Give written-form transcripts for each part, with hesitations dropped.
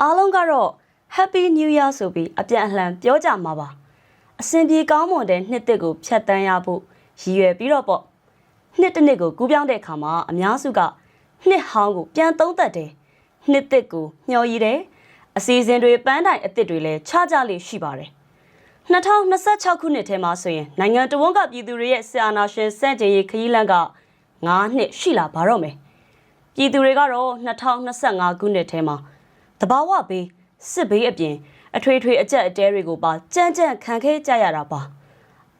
အားလုံးကတော့ Happy New Year ဆိုပြီးအပြန်အလှန်ပြောကြမှာပါအစဉ်ပြေကောင်းမွန်တဲ့နှစ်သစ်ကိုဖြတ်တန်းရဖို့ရည်ရွယ်ပြီးတော့ပေါ့နှစ်တစ်နှစ်ကိုကူးပြောင်းတဲ့အခါမှာအများစုကနှစ်ဟောင်းကိုပြန်သုံးသပ်တယ်နှစ်သစ်ကိုမျှော်ရည်တယ်အစီအစဉ်တွေပန်းတိုင်အသစ်တွေလည်းခြားကြလေရှိပါတယ်2026ခုနှစ်ထဲမှာဆိုရင်နိုင်ငံတော်ဝန်ကပြည်သူတွေရဲ့ဆီအာနာရှင်စန့်ကျင်ရေးခရီးလမ်းက9နှစ်ရှိလာပါတော့မယ်ပြည်သူတွေကတော့2025ခုနှစ်ထဲမှာတဘာဝဘေးစစ်ဘေးအပြင်အထွေထွေအကြက်အတဲတွေကိုပါကြမ်းကြမ်းခံခဲ့ကြရတာပါ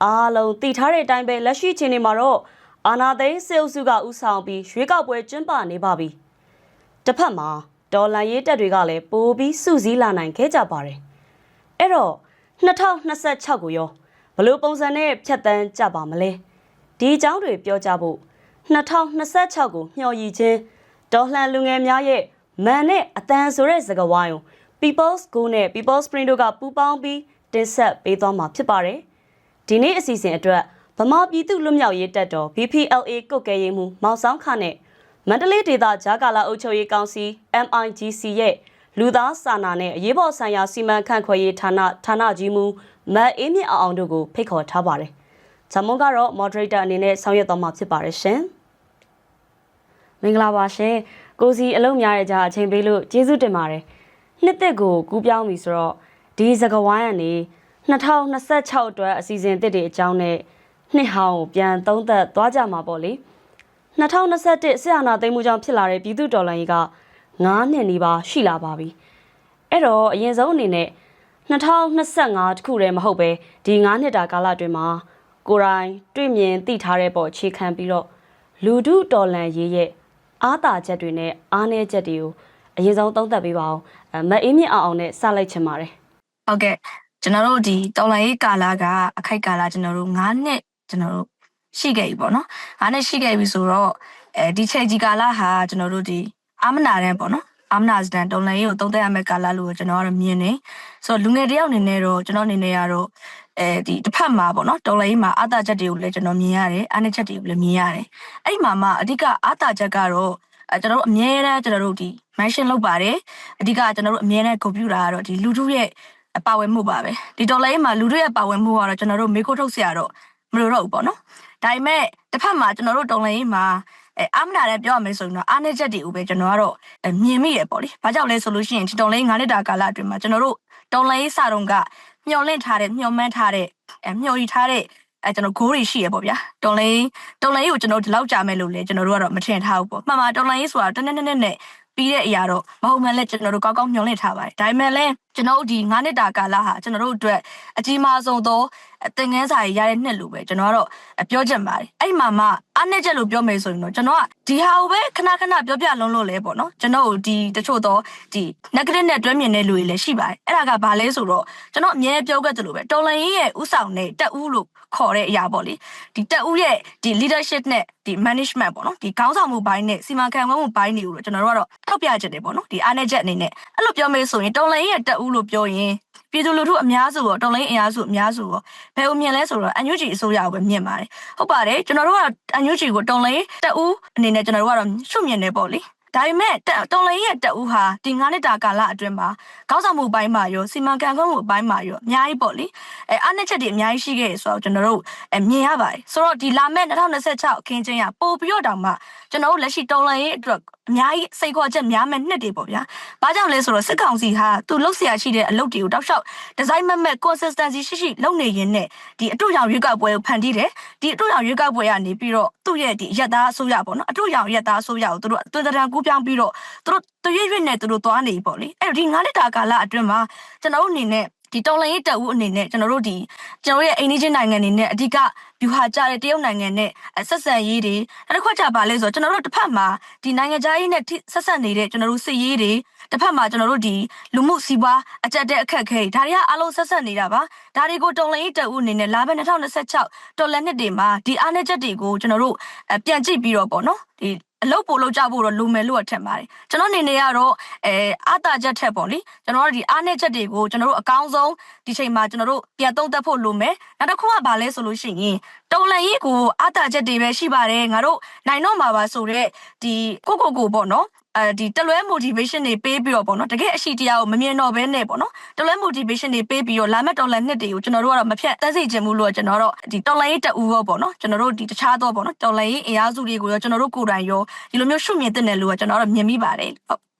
အားလုံးတည်ထားတဲ့အတိုင်းပဲလက်ရှိချိန်နေမှာတော့အာနာသိန်းစေအုပ်စုကဥဆောင်ပြီးရွေးကောက်ပွဲကျင်းပနေပါပြီတစ်ဖက်မှာဒေါ်လာရေးတက်တွေကလည်းပိုပြီးစုစည်းလာနိုင်ခဲ့ကြပါတယ်အဲ့တော့2026ကိုရောဘလို့ပုံစံနဲ့ဖြတ်တန်းကြပါမလဲဒီအကြောင်းတွေပြောကြဖို့2026ကိုမျှော်ရည်ခြင်းဒေါ်လှန်လူငယ်များရဲ့မန်နဲ့အတန်ဆိုတဲ့စကားဝိုင်းကို People's Go နဲ့ People's Spring တို့ကပူးပေါင်းပြီးတင်ဆက်ပေးသွားမှာဖြစ်ပါတယ်ဒီနေ့အစီအစဉ်အတွက်ဗမာပြည်သူ့လွတ်မြောက်ရေးတပ်တော် BPLA ကုတ်ကဲရေးမှူးမောင်ဆောင်ခနဲ့မန္တလေးဒေသဂျာကာလာအုပ်ချုပ်ရေးကောင်စီ MIGC ရဲ့လူသားစာနာနဲ့အရေးပေါ်ဆိုင်ရာစီမံခန့်ခွဲရေးဌာနကြီးမှူးမတ်အေးမြင့်အောင်တို့ကိုဖိတ်ခေါ်ထားပါတယ်။ဂျမွန်ကတော့ moderator အနေနဲ့ဆောင်ရွက်သွားမှာဖြစ်ပါတယ်ရှင်။မင်္ဂလာပါရှင်။ကိုစီအလုံးများရဲ့ကြားအချိန်ပေးလို့ကျေးဇူးတင်ပါတယ်။နှစ်သက်ကိုကူးပြောင်းပြီဆိုတော့ဒီစကားဝိုင်းကနေ2026အတွက်အစီအစဉ်အသစ်တွေအကြောင်းနဲ့နှစ်ဟောင်းကိုပြန်သုံးသပ်သွားကြမှာပေါ့လေ။2021ဆရာနာသိမ်းမှုကြောင့်ဖြစ်လာတဲ့ပြည်သူတော်လှန်ရေးက9နှစ်နီးပါးရှိလာပါပြီ။အဲ့တော့အရင်ဆုံးအနေနဲ့2025တခုတည်းမဟုတ်ပဲဒီ9နှစ်တာကာလအတွင်းမှာကိုယ်တိုင်တွေ့မြင်သိထားတဲ့ပေါ်အခြေခံပြီးတော့လူထုတော်လှန်ရေးရဲ့အားသာချက်တွေနဲ့အားနည်းချက်တွေကိုအရင်ဆုံးသုံးသပ်ပေးပါအောင်မအေးမြင့်အောင်နဲ့စလိုက်ချင်ပါတယ်။ဟုတ်ကဲ့ကျွန်တော်တို့ဒီတော်လှန်ရေးကာလကအခိုက်ကာလကျွန်တော်တို့9နှစ်ကျွန်တော်တို့ရှိခဲ့ပြီပေါ့နော်။9နှစ်ရှိခဲ့ပြီဆိုတော့ဒီချိန်ကြီးကာလဟာကျွန်တော်တို့ဒီအာမနာတန်းပေါ့နော်အာမနာစတန်တော်လှန်ရေးကိုသုံးသပ်ရမယ့်ကာလလို့ကျွန်တော်ကတော့မြင်နေဆိုတော့လူငယ်တယောက်အနေနဲ့တော့ကျွန်တော်အနေနဲ့ကတော့ဒီတစ်ဖက်မှာပေါ့နော်တော်လှန်ရေးမှာအာသာချက်တွေကိုလည်းကျွန်တော်မြင်ရတယ်အားနည်းချက်တွေကိုလည်းမြင်ရတယ်အဲ့ဒီမှာမှအဓိကအာသာချက်ကတော့ကျွန်တော်တို့အမြဲတမ်းကျွန်တော်တို့ဒီ mention လုပ်ပါတယ်အဓိကကျွန်တော်တို့အမြဲတမ်း computer ကတော့ဒီလူထုရဲ့ပါဝင်မှုပါပဲဒီတော်လှန်ရေးမှာလူထုရဲ့ပါဝင်မှုကတော့ကျွန်တော်တို့မေးခွန်းထုတ်စရာတော့မလိုတော့ဘူးပေါ့နော်ဒါပေမဲ့တစ်ဖက်မှာကျွန်တော်တို့တော်လှန်ရေးမှာအာမနာနဲ့ပြောရမယ်ဆိုရင်တော့အားနည်းချက်တွေကိုပဲကျွန်တော်ကတော့မြင်မိရပေါ့လေ။ဘာကြောင့်လဲဆိုလို့ရှိရင်ဒီတော်လိုင်း9နှစ်တာကာလအတွင်းမှာကျွန်တော်တို့တော်လိုင်းစာတုံးကမျှော်လင့်ထားတဲ့မျှော်မှန်းထားတဲ့မျှော်ရည်ထားတဲ့ကျွန်တော်ဂိုးတွေရှိရပေါ့ဗျာ။တော်လိုင်းကိုကျွန်တော်ဒီလောက်ကြာမယ်လို့လေကျွန်တော်တို့ကတော့မထင်ထားဘူးပေါ့။မှန်ပါတော်လိုင်းဆိုတာတနေ့နဲ့ပြီးတဲ့အရာတော့မဟုတ်မှလည်းကျွန်တော်တို့ကောင်းကောင်းမျှော်လင့်ထားပါတယ်။ဒါပေမဲ့လည်းကျွန်တော်တို့ဒီ9နှစ်တာကာလဟာကျွန်တော်တို့အတွက်အကြီးမားဆုံးသောသင်ခန်းစာရတဲ့နှစ်လို့ပဲကျွန်တော်ကတော့ပြောချင်ပါတယ်။အဲ့မှာမှအားနည်းချက်လို့ပြောမယ်ဆိုရင်တော့ကျွန်တော်ကဒီဟာကိုပဲခဏပြောပြလုံးလို့လဲပေါ့နော်။ကျွန်တော်တို့ဒီတချို့သောဒီ negative နဲ့တွဲမြင်တဲ့လူတွေလည်းရှိပါတယ်။အဲ့ဒါကဘာလဲဆိုတော့ကျွန်တော်အမြဲပြောခဲ့သလိုပဲတော်လန်ရေးရဲ့ဥဆောင်တဲ့တက်ဦးလို့ခေါ်တဲ့အရာပေါ့လေဒီတက်ဦးရဲ့ဒီ leadership နဲ့ဒီ management ပေါ့နော်ဒီခေါင်းဆောင်မှုဘိုင်းနဲ့စီမံခန့်ခွဲမှုဘိုင်းတွေကိုတော့ကျွန်တော်တို့ကတော့ထောက်ပြချက်တယ်ပေါ့နော်ဒီအားနည်းချက်အနေနဲ့အဲ့လိုပြောမယ်ဆိုရင်တော်လန်ရေးရဲ့တက်ဦးလို့ပြောရင်ပြည်သူလူထုအများစုရောတော်လိုင်းအင်အားစုအများစုရောဘယ်လိုမြင်လဲဆိုတော့ NUG အစိုးရကိုပဲမြင်ပါတယ်ဟုတ်ပါတယ်ကျွန်တော်တို့က NUG ကိုတော်လိုင်းတက်ဦးအနေနဲ့ကျွန်တော်တို့ကတော့ရှုမြင်နေပေါ့လေဒါပေမဲ့တော်လိုင်းရဲ့တက်ဦးဟာဒီ9နှစ်တာကာလအတွင်းမှာခေါင်းဆောင်မှုပိုင်းမှာရောစီမံခန့်ခွဲမှုပိုင်းမှာရောအများကြီးပေါ့လေအားနည်းချက်တွေအများကြီးရှိခဲ့ဆိုတော့ကျွန်တော်တို့မြင်ရပါတယ်ဆိုတော့ဒီလာမဲ့2026အခင်းချင်းရပို့ပြီးတော့တောင်မှကျွန်တော်တို့လက်ရှိတော်လိုင်းရဲ့အတွက်အများကြီးစိတ်ခေါ်ချက်များမဲ့နှစ်တွေပေါ့ဗျာ။ဘာကြောင့်လဲဆိုတော့စစ်ကောင်စီဟာသူလှုပ်ရှားရှိတဲ့အလုပ်တွေကိုတောက်လျှောက်ဒီဇိုင်းမဲ့ consistency ရှိလုပ်နေရင်းနဲ့ဒီအတူရောင်ရွေးကောက်ပွဲကိုဖန်တီးတယ်။ဒီအတူရောင်ရွေးကောက်ပွဲကနေပြီးတော့သူ့ရဲ့ဒီရက်သားအစိုးရပေါ့နော်။အတူရောင်ရက်သားအစိုးရကိုသူတို့အတွင်းတံကူးပြောင်းပြီးတော့သူတို့တရွေ့ရွေ့နဲ့သူတို့သွားနေပြီပေါ့လေ။အဲ့တော့ဒီ9နှစ်တာကာလအတွင်းမှာကျွန်တော်တို့အနေနဲ့ဒီတော်လှန်ရေးတပ်ဦးအနေနဲ့ကျွန်တော်တို့ရဲ့အိန္ဒိယနိုင်ငံအနေနဲ့အဓိကဗျူဟာကျတဲ့တရုတ်နိုင်ငံနဲ့ဆက်ဆံရေးတွေနောက်တစ်ခါကြပါလဲဆိုတော့ကျွန်တော်တို့တစ်ဖက်မှာဒီနိုင်ငံခြားရေးနဲ့ဆက်ဆက်နေတဲ့ကျွန်တော်တို့စစ်ရေးတွေတစ်ဖက်မှာကျွန်တော်တို့ဒီလူမှုစီးပွားအကြက်တဲ့အခက်ခဲဒါတွေကအားလုံးဆက်ဆက်နေတာပါဒါတွေကိုတော်လှန်ရေးတပ်ဦးအနေနဲ့လာမယ့်2026တော်လှန်နှစ်တွေမှာဒီအားနည်းချက်တွေကိုကျွန်တော်တို့ပြန်ကြည့်ပြီးတော့ပေါ့နော်ဒီအလုပ်ပို့လုပ်ကြဖို့တော့လိုမယ်လို့ထင်ပါတယ်ကျွန်တော်အနေနဲ့ကတော့အာတာချက်ထက်ပေါ့လေကျွန်တော်တို့ဒီအားနည်းချက်တွေကိုကျွန်တော်တို့အကောင်းဆုံးဒီချိန်မှာကျွန်တော်တို့ပြန်သုံးသပ်ဖို့လိုမယ်နောက်တစ်ခုကဘာလဲဆိုလို့ရှိရင်တော်လှန်ရေးကိုအာတာချက်တွေပဲရှိပါတယ်ငါတို့နိုင်တော့မှာပါဆိုတော့ဒီကိုပေါ့နော် ဒီတလွဲ motivation တွေပေးပြီးတော့ပေါ့နော်တကယ်အရှိတရားကိုမမြင်တော့ဘဲနဲ့ပေါ့နော်တလွဲ motivation တွေပေးပြီးတော့လာမဲ့တော်လန်နှစ်တွေကိုကျွန်တော်တို့ကတော့မဖြတ်သက်စေချင်ဘူးလို့ကျွန်တော်တို့ဒီတော်လန်ရေးတအူရောပေါ့နော်ကျွန်တော်တို့ဒီတခြားတော့ပေါ့နော်တော်လန်ရေးအင်အားစုတွေကိုရောကျွန်တော်တို့ကိုယ်တိုင်ရောဒီလိုမျိုးရှုမြင်တဲ့နယ်လို့ကျွန်တော်တို့မြင်မိပါတယ်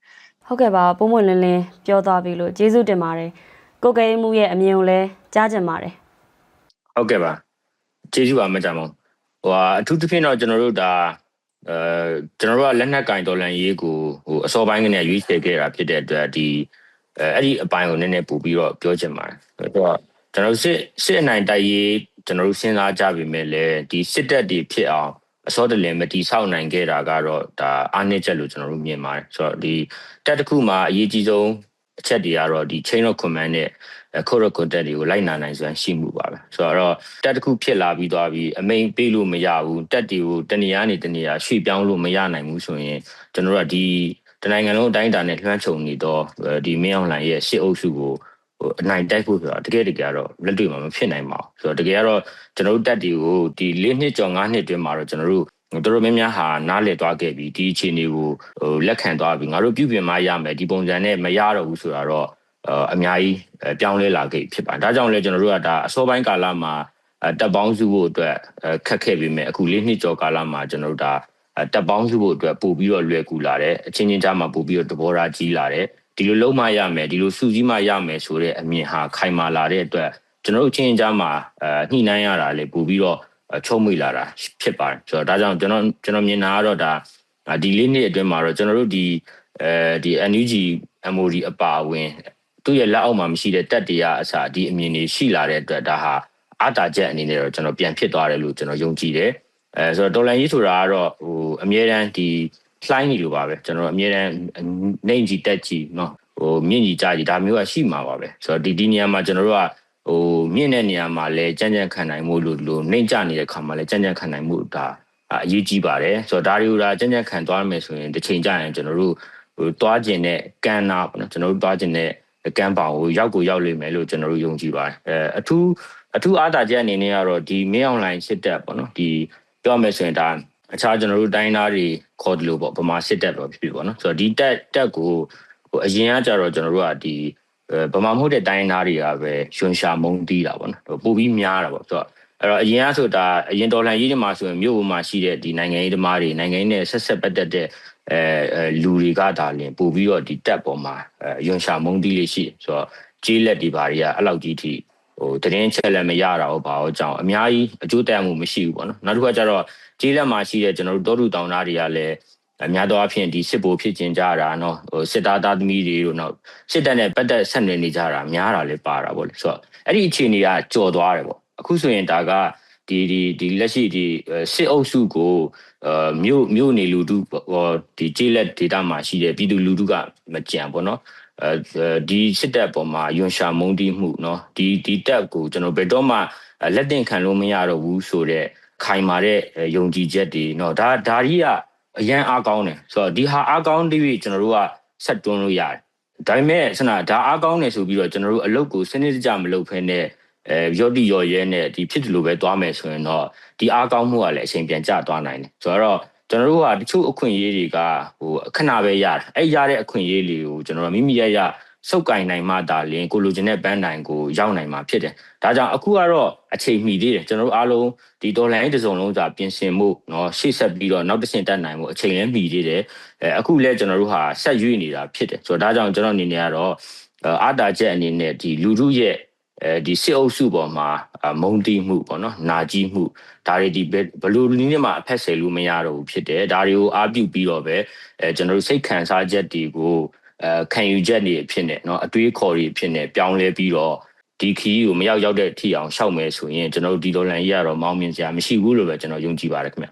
ဟုတ်ကဲ့ပါပုံမှန်လင်းလင်းပြောသွားပြီလို့ကျေးဇူးတင်ပါတယ်ကိုကဲမှုရဲ့အမြင်ကိုလည်းကြားကြင်ပါတယ်ဟုတ်ကဲ့ပါကျေးဇူးပါမကြပါဘူးအထူးသဖြင့်တော့ကျွန်တော်တို့ဒါကျွန်တော်တို့ကလက်နက်ကင်ဒေါ်လာရေးကိုအစောပိုင်းကနေရွေးချယ်ခဲ့တာဖြစ်တဲ့အတွက်ဒီအဲ့ဒီအပိုင်းကိုနည်းနည်းပို့ပြီးတော့ပြောချင်ပါတယ်အဲ့တော့ကျွန်တော်စစ်အနိုင်တိုက်ရေးကျွန်တော်တို့စဉ်းစားကြပြီမဲ့လေဒီစစ်တပ်တွေဖြစ်အောင်အစောတလင်မတီဆောက်နိုင်ခဲ့တာကတော့ဒါအားနည်းချက်လို့ကျွန်တော်တို့မြင်ပါတယ်ဆိုတော့ဒီတက်တစ်ခုမှာအရေးကြီးဆုံးအချက်တွေကတော့ဒီ chain of command နဲ့code of conduct တွေကိုလိုက်နာနိုင်စွမ်းရှိမှုပါပဲဆိုတော့တက်တစ်ခုဖြစ်လာပြီးသွားပြီးအမိန်ပေးလို့မရဘူးတက်တွေကိုတနေရာနေတနေရာရွှေ့ပြောင်းလို့မရနိုင်ဘူးဆိုရင်ကျွန်တော်တို့ကဒီတနိုင်ငံလုံးအတိုင်းအတာနဲ့လွှမ်းခြုံနေတော့ဒီမင်းအောင်လှိုင်ရဲ့ရှစ်အုပ်စုကိုအနိုင်တိုက်ဖို့ဆိုတာတကယ်တော့လက်တွေ့မှာမဖြစ်နိုင်ပါဘူးဆိုတော့တကယ်ကတော့ကျွန်တော်တို့တက်တွေကိုဒီ၄နှစ်ကျော်၅နှစ်တွင်းမှာတော့ကျွန်တော်တို့တော်များများဟာနားလည်သွားခဲ့ပြီဒီအခြေအနေကိုလက်ခံသွားပြီငါတို့ပြုပြင်မရမယ်ဒီပုံစံနဲ့မရတော့ဘူးဆိုတာတော့အများကြီးပြောင်းလဲလာခဲ့ဖြစ်ပါတယ်ဒါကြောင့်လည်းကျွန်တော်တို့ကဒါအစောပိုင်းကာလမှာတပ်ပေါင်းစုဖို့အတွက်ခက်ခဲ့ပြီမဲ့အခု၄နှစ်ကျော်ကာလမှာကျွန်တော်တို့ဒါတပ်ပေါင်းစုဖို့အတွက်ပို့ပြီးတော့လွယ်ကူလာတယ်အချင်းချင်းကြားမှာပို့ပြီးတော့သဘောထားကြီးလာတယ်ဒီလိုလုံးမရမယ်ဒီလိုစုစည်းမရမယ်ဆိုတဲ့အမြင်ဟာခိုင်မာလာတဲ့အတွက်ကျွန်တော်တို့ချင်းချင်းကြားမှာညှိနှိုင်းရတာလေပို့ပြီးတော့ချုံးမိလာတာဖြစ်ပါတယ်ဆိုတော့ဒါကြောင့်ကျွန်တော်မြင်တာကတော့ဒါဒီ၄နှစ်အတွင်းမှာတော့ကျွန်တော်တို့ဒီNUG MOD အပါအဝင်သူ့ရဲ့လက်အောက်မှာမရှိတဲ့တက်တရားအစားဒီအမြင်တွေရှိလာတဲ့အတွက်ဒါဟာအားတာချက်အနေနဲ့တော့ကျွန်တော်ပြန်ဖြစ်သွားတယ်လို့ကျွန်တော်ယုံကြည်တယ်ဆိုတော့တော်လန်ရေးဆိုတာကတော့အမြဲတမ်းဒီလှိုင်းနေလို့ပါပဲကျွန်တော်အမြဲတမ်းနေကြီးတက်ကြီးနော်မြင့်ကြီးကြားကြီးဒါမျိုးကရှိမှာပါပဲဆိုတော့ဒီနေရာမှာကျွန်တော်တို့ကမြင့်တဲ့နေရာမှာလဲကြမ်းကြမ်းခံနိုင်မှုလို့နှိမ့်ကျနေတဲ့ခါမှာလဲကြမ်းကြမ်းခံနိုင်မှုဒါအရေးကြီးပါတယ်ဆိုတော့ဒါတွေကိုဒါကြမ်းကြမ်းခံသွားမယ်ဆိုရင်တစ်ချိန်ကျရင်ကျွန်တော်တို့သွားကျင်တဲ့ကမ်းနာပေါ့နော်ကျွန်တော်တို့သွားကျင်တဲ့ကမ်းပေါင်ကိုရောက်လိမ့်မယ်လို့ကျွန်တော်တို့ယုံကြည်ပါတယ်အထူးအားသာချက်အနေနဲ့ကတော့ဒီမင်းအွန်လိုင်းစစ်တပ်ပေါ့နော်ဒီပြောမယ်ဆိုရင်ဒါအခြားကျွန်တော်တို့တိုင်းသားတွေခေါ်တယ်လို့ပေါ့ဗမာစစ်တပ်ပေါ့ဖြစ်ပေါ့နော်ဆိုတော့ဒီတက်ကိုအရင်ကကြတော့ကျွန်တော်တို့ကဒီဗမာမဟုတ်တဲ့တိုင်းသားတွေကပဲရွှန်ရှာမုံတီးတာပေါ့နော်ပို့ပြီးများတာပေါ့ဆိုတော့အဲ့တော့အရင်ကဆိုတာအရင်ဒေါ်လာရေးတွေမှာဆိုရင်မြို့ပေါ်မှာရှိတဲ့ဒီနိုင်ငံရေးသမားတွေနိုင်ငံရေးနဲ့ဆက်ပတ်သက်တဲ့လူတွေကဒါလင်ပို့ပြီးတော့ဒီတက်ပေါ်မှာရွှန်ရှာမုံတီးလေးရှိဆိုတော့ကြေးလက်တွေဘာတွေကအဲ့လောက်ကြီးထိတရင်ချက်လည်းမရတာဟုတ်ပါဘူးအကြောင်းအများကြီးအကျိုးတက်မှုမရှိဘူးပေါ့နော်နောက်တစ်ခါကျတော့ကြေးလက်မှာရှိတဲ့ကျွန်တော်တို့တောတူတောင်သားတွေကလည်းအများသောအားဖြင့်ဒီစစ်ဘိုလ်ဖြစ်ကျင်ကြတာနော်စစ်သားသမီးတွေတို့နောက်စစ်တပ်နဲ့ပတ်သက်ဆက်နွယ်နေကြတာများတာလည်းပါတာပေါ့လေဆိုတော့အဲ့ဒီအခြေအနေကကြော်သွားတယ်ပေါ့အခုဆိုရင်ဒါကဒီလက်ရှိဒီစစ်အုပ်စုကိုမြို့နေလူထုဒီကြေးလက်ဒေတာမှာရှိတဲ့ပြည်သူလူထုကမကြံပေါ့နော်ဒီစစ်တပ်ပေါ်မှာယွန်ရှာမုံတီးမှုเนาะဒီတက်ကိုကျွန်တော်ဘယ်တော့မှလက်တင်ခံလို့မရတော့ဘူးဆိုတော့ခိုင်မာတဲ့ယုံကြည်ချက်တွေเนาะဒါကြီးကအရန်အားကောင်းတယ်ဆိုတော့ဒီဟာအားကောင်းတဲ့ကျွန်တော်တို့ကဆက်တွန်းလို့ရတယ်ဒါပေမဲ့ဆနာဒါအားကောင်းတယ်ဆိုပြီးတော့ကျွန်တော်တို့အလုပ်ကိုစနစ်တကျမလုပ်ဖ ೇನೆ ရော့တိရော်ရဲနဲ့ဒီဖြစ်တယ်လို့ပဲသွားမယ်ဆိုရင်တော့ဒီအားကောင်းမှုကလည်းအချိန်ပြန်ကျသွားနိုင်တယ်ဆိုတော့ကျွန်တော်တို့ကတချို့အခွင့်အရေးတွေကခဏပဲရတယ်အဲ့ရတဲ့အခွင့်အရေးတွေကိုကျွန်တော်မိမိရစုပ်ကင်နိုင်မှဒါလင်းကိုလိုချင်တဲ့ဘန်းတိုင်ကိုရောက်နိုင်မှာဖြစ်တယ်ဒါကြောင့်အခုကတော့အချိန်မီသေးတယ်ကျွန်တော်တို့အားလုံးဒီဒေါ်လာတစ်စုံလုံးစာပြင်ဆင်မှုเนาะရှေ့ဆက်ပြီးတော့နောက်တစ်ဆင့်တက်နိုင်မှုအချိန်လည်းမီသေးတယ်အခုလည်းကျွန်တော်တို့ဟာဆက်ရွေ့နေတာဖြစ်တယ်ဆိုတော့ဒါကြောင့်ကျွန်တော်အနေနဲ့ကတော့အားတာချက်အနေနဲ့ဒီလူထုရဲ့ဒီစစ်အုပ်စုပေါ်မှာမုံတီးမှုပေါ့နော်နာကြီးမှုဒါတွေဒီဘလူနည်းနဲ့မှအဖက်ဆယ်လို့မရတော့ဘူးဖြစ်တယ်ဒါတွေကိုအားပြုပြီးတော့ပဲကျွန်တော်တို့စိတ်ခံစားချက်တွေကိုခံယူချက်တွေအဖြစ်နဲ့เนาะအတွေးခေါ်တွေအဖြစ်နဲ့ပြောင်းလဲပြီးတော့ဒီခီးကိုမရောက်တဲ့အထိအောင်ရှောက်မယ်ဆိုရင်ကျွန်တော်တို့ဒီဒေါ်လာကြီးကတော့မောင်းမြင်စရာမရှိဘူးလို့ပဲကျွန်တော်ယုံကြည်ပါတယ်ခင်ဗျ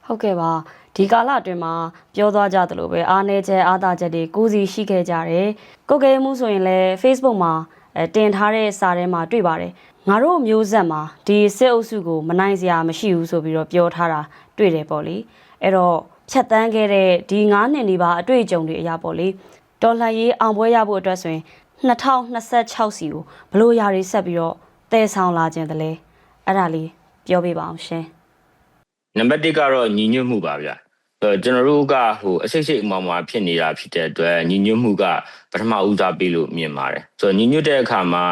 ဟုတ်ကဲ့ပါဒီကာလအတွင်းမှာပြောသွားကြသလိုပဲအားနည်းချက်အားသာချက်တွေကိုစီရှိခဲ့ကြတယ်ကိုကဲမှုဆိုရင်လည်း Facebook မှာတင်ထားတဲ့စာထဲမှာတွေ့ပါတယ်ငါတို့မျိုးဆက်မှာဒီစစ်အုပ်စုကိုမနိုင်စရာမရှိဘူးဆိုပြီးတော့ပြောထားတာတွေ့တယ်ပေါ့လေအဲ့တော့ဖြတ်တန်းခဲ့တဲ့ဒီ9နှစ်နီးပါးအတွေ့အကြုံတွေအရာပေါ့လေဒေါ်လာရေးအောင်ပွဲရဖို့အတွက်ဆိုရင်2026စီကိုဘလို့ຢာတွေဆက်ပြီးတော့တည်ဆောင်လာခြင်းတလဲအဲ့ဒါလေးပြောပြပါအောင်ရှင်နံပါတ်1ကတော့ညီညွတ်မှုပါဗျ ကျွန်တော်တို့ကအစိတ်စိတ်အမောင်မှာဖြစ်နေတာဖြစ်တဲ့အတွက်ညီညွတ်မှုကပထမဦးစားပေးလို့မြင်ပါတယ်ဆိုတော့ညီညွတ်တဲ့အခါမှာ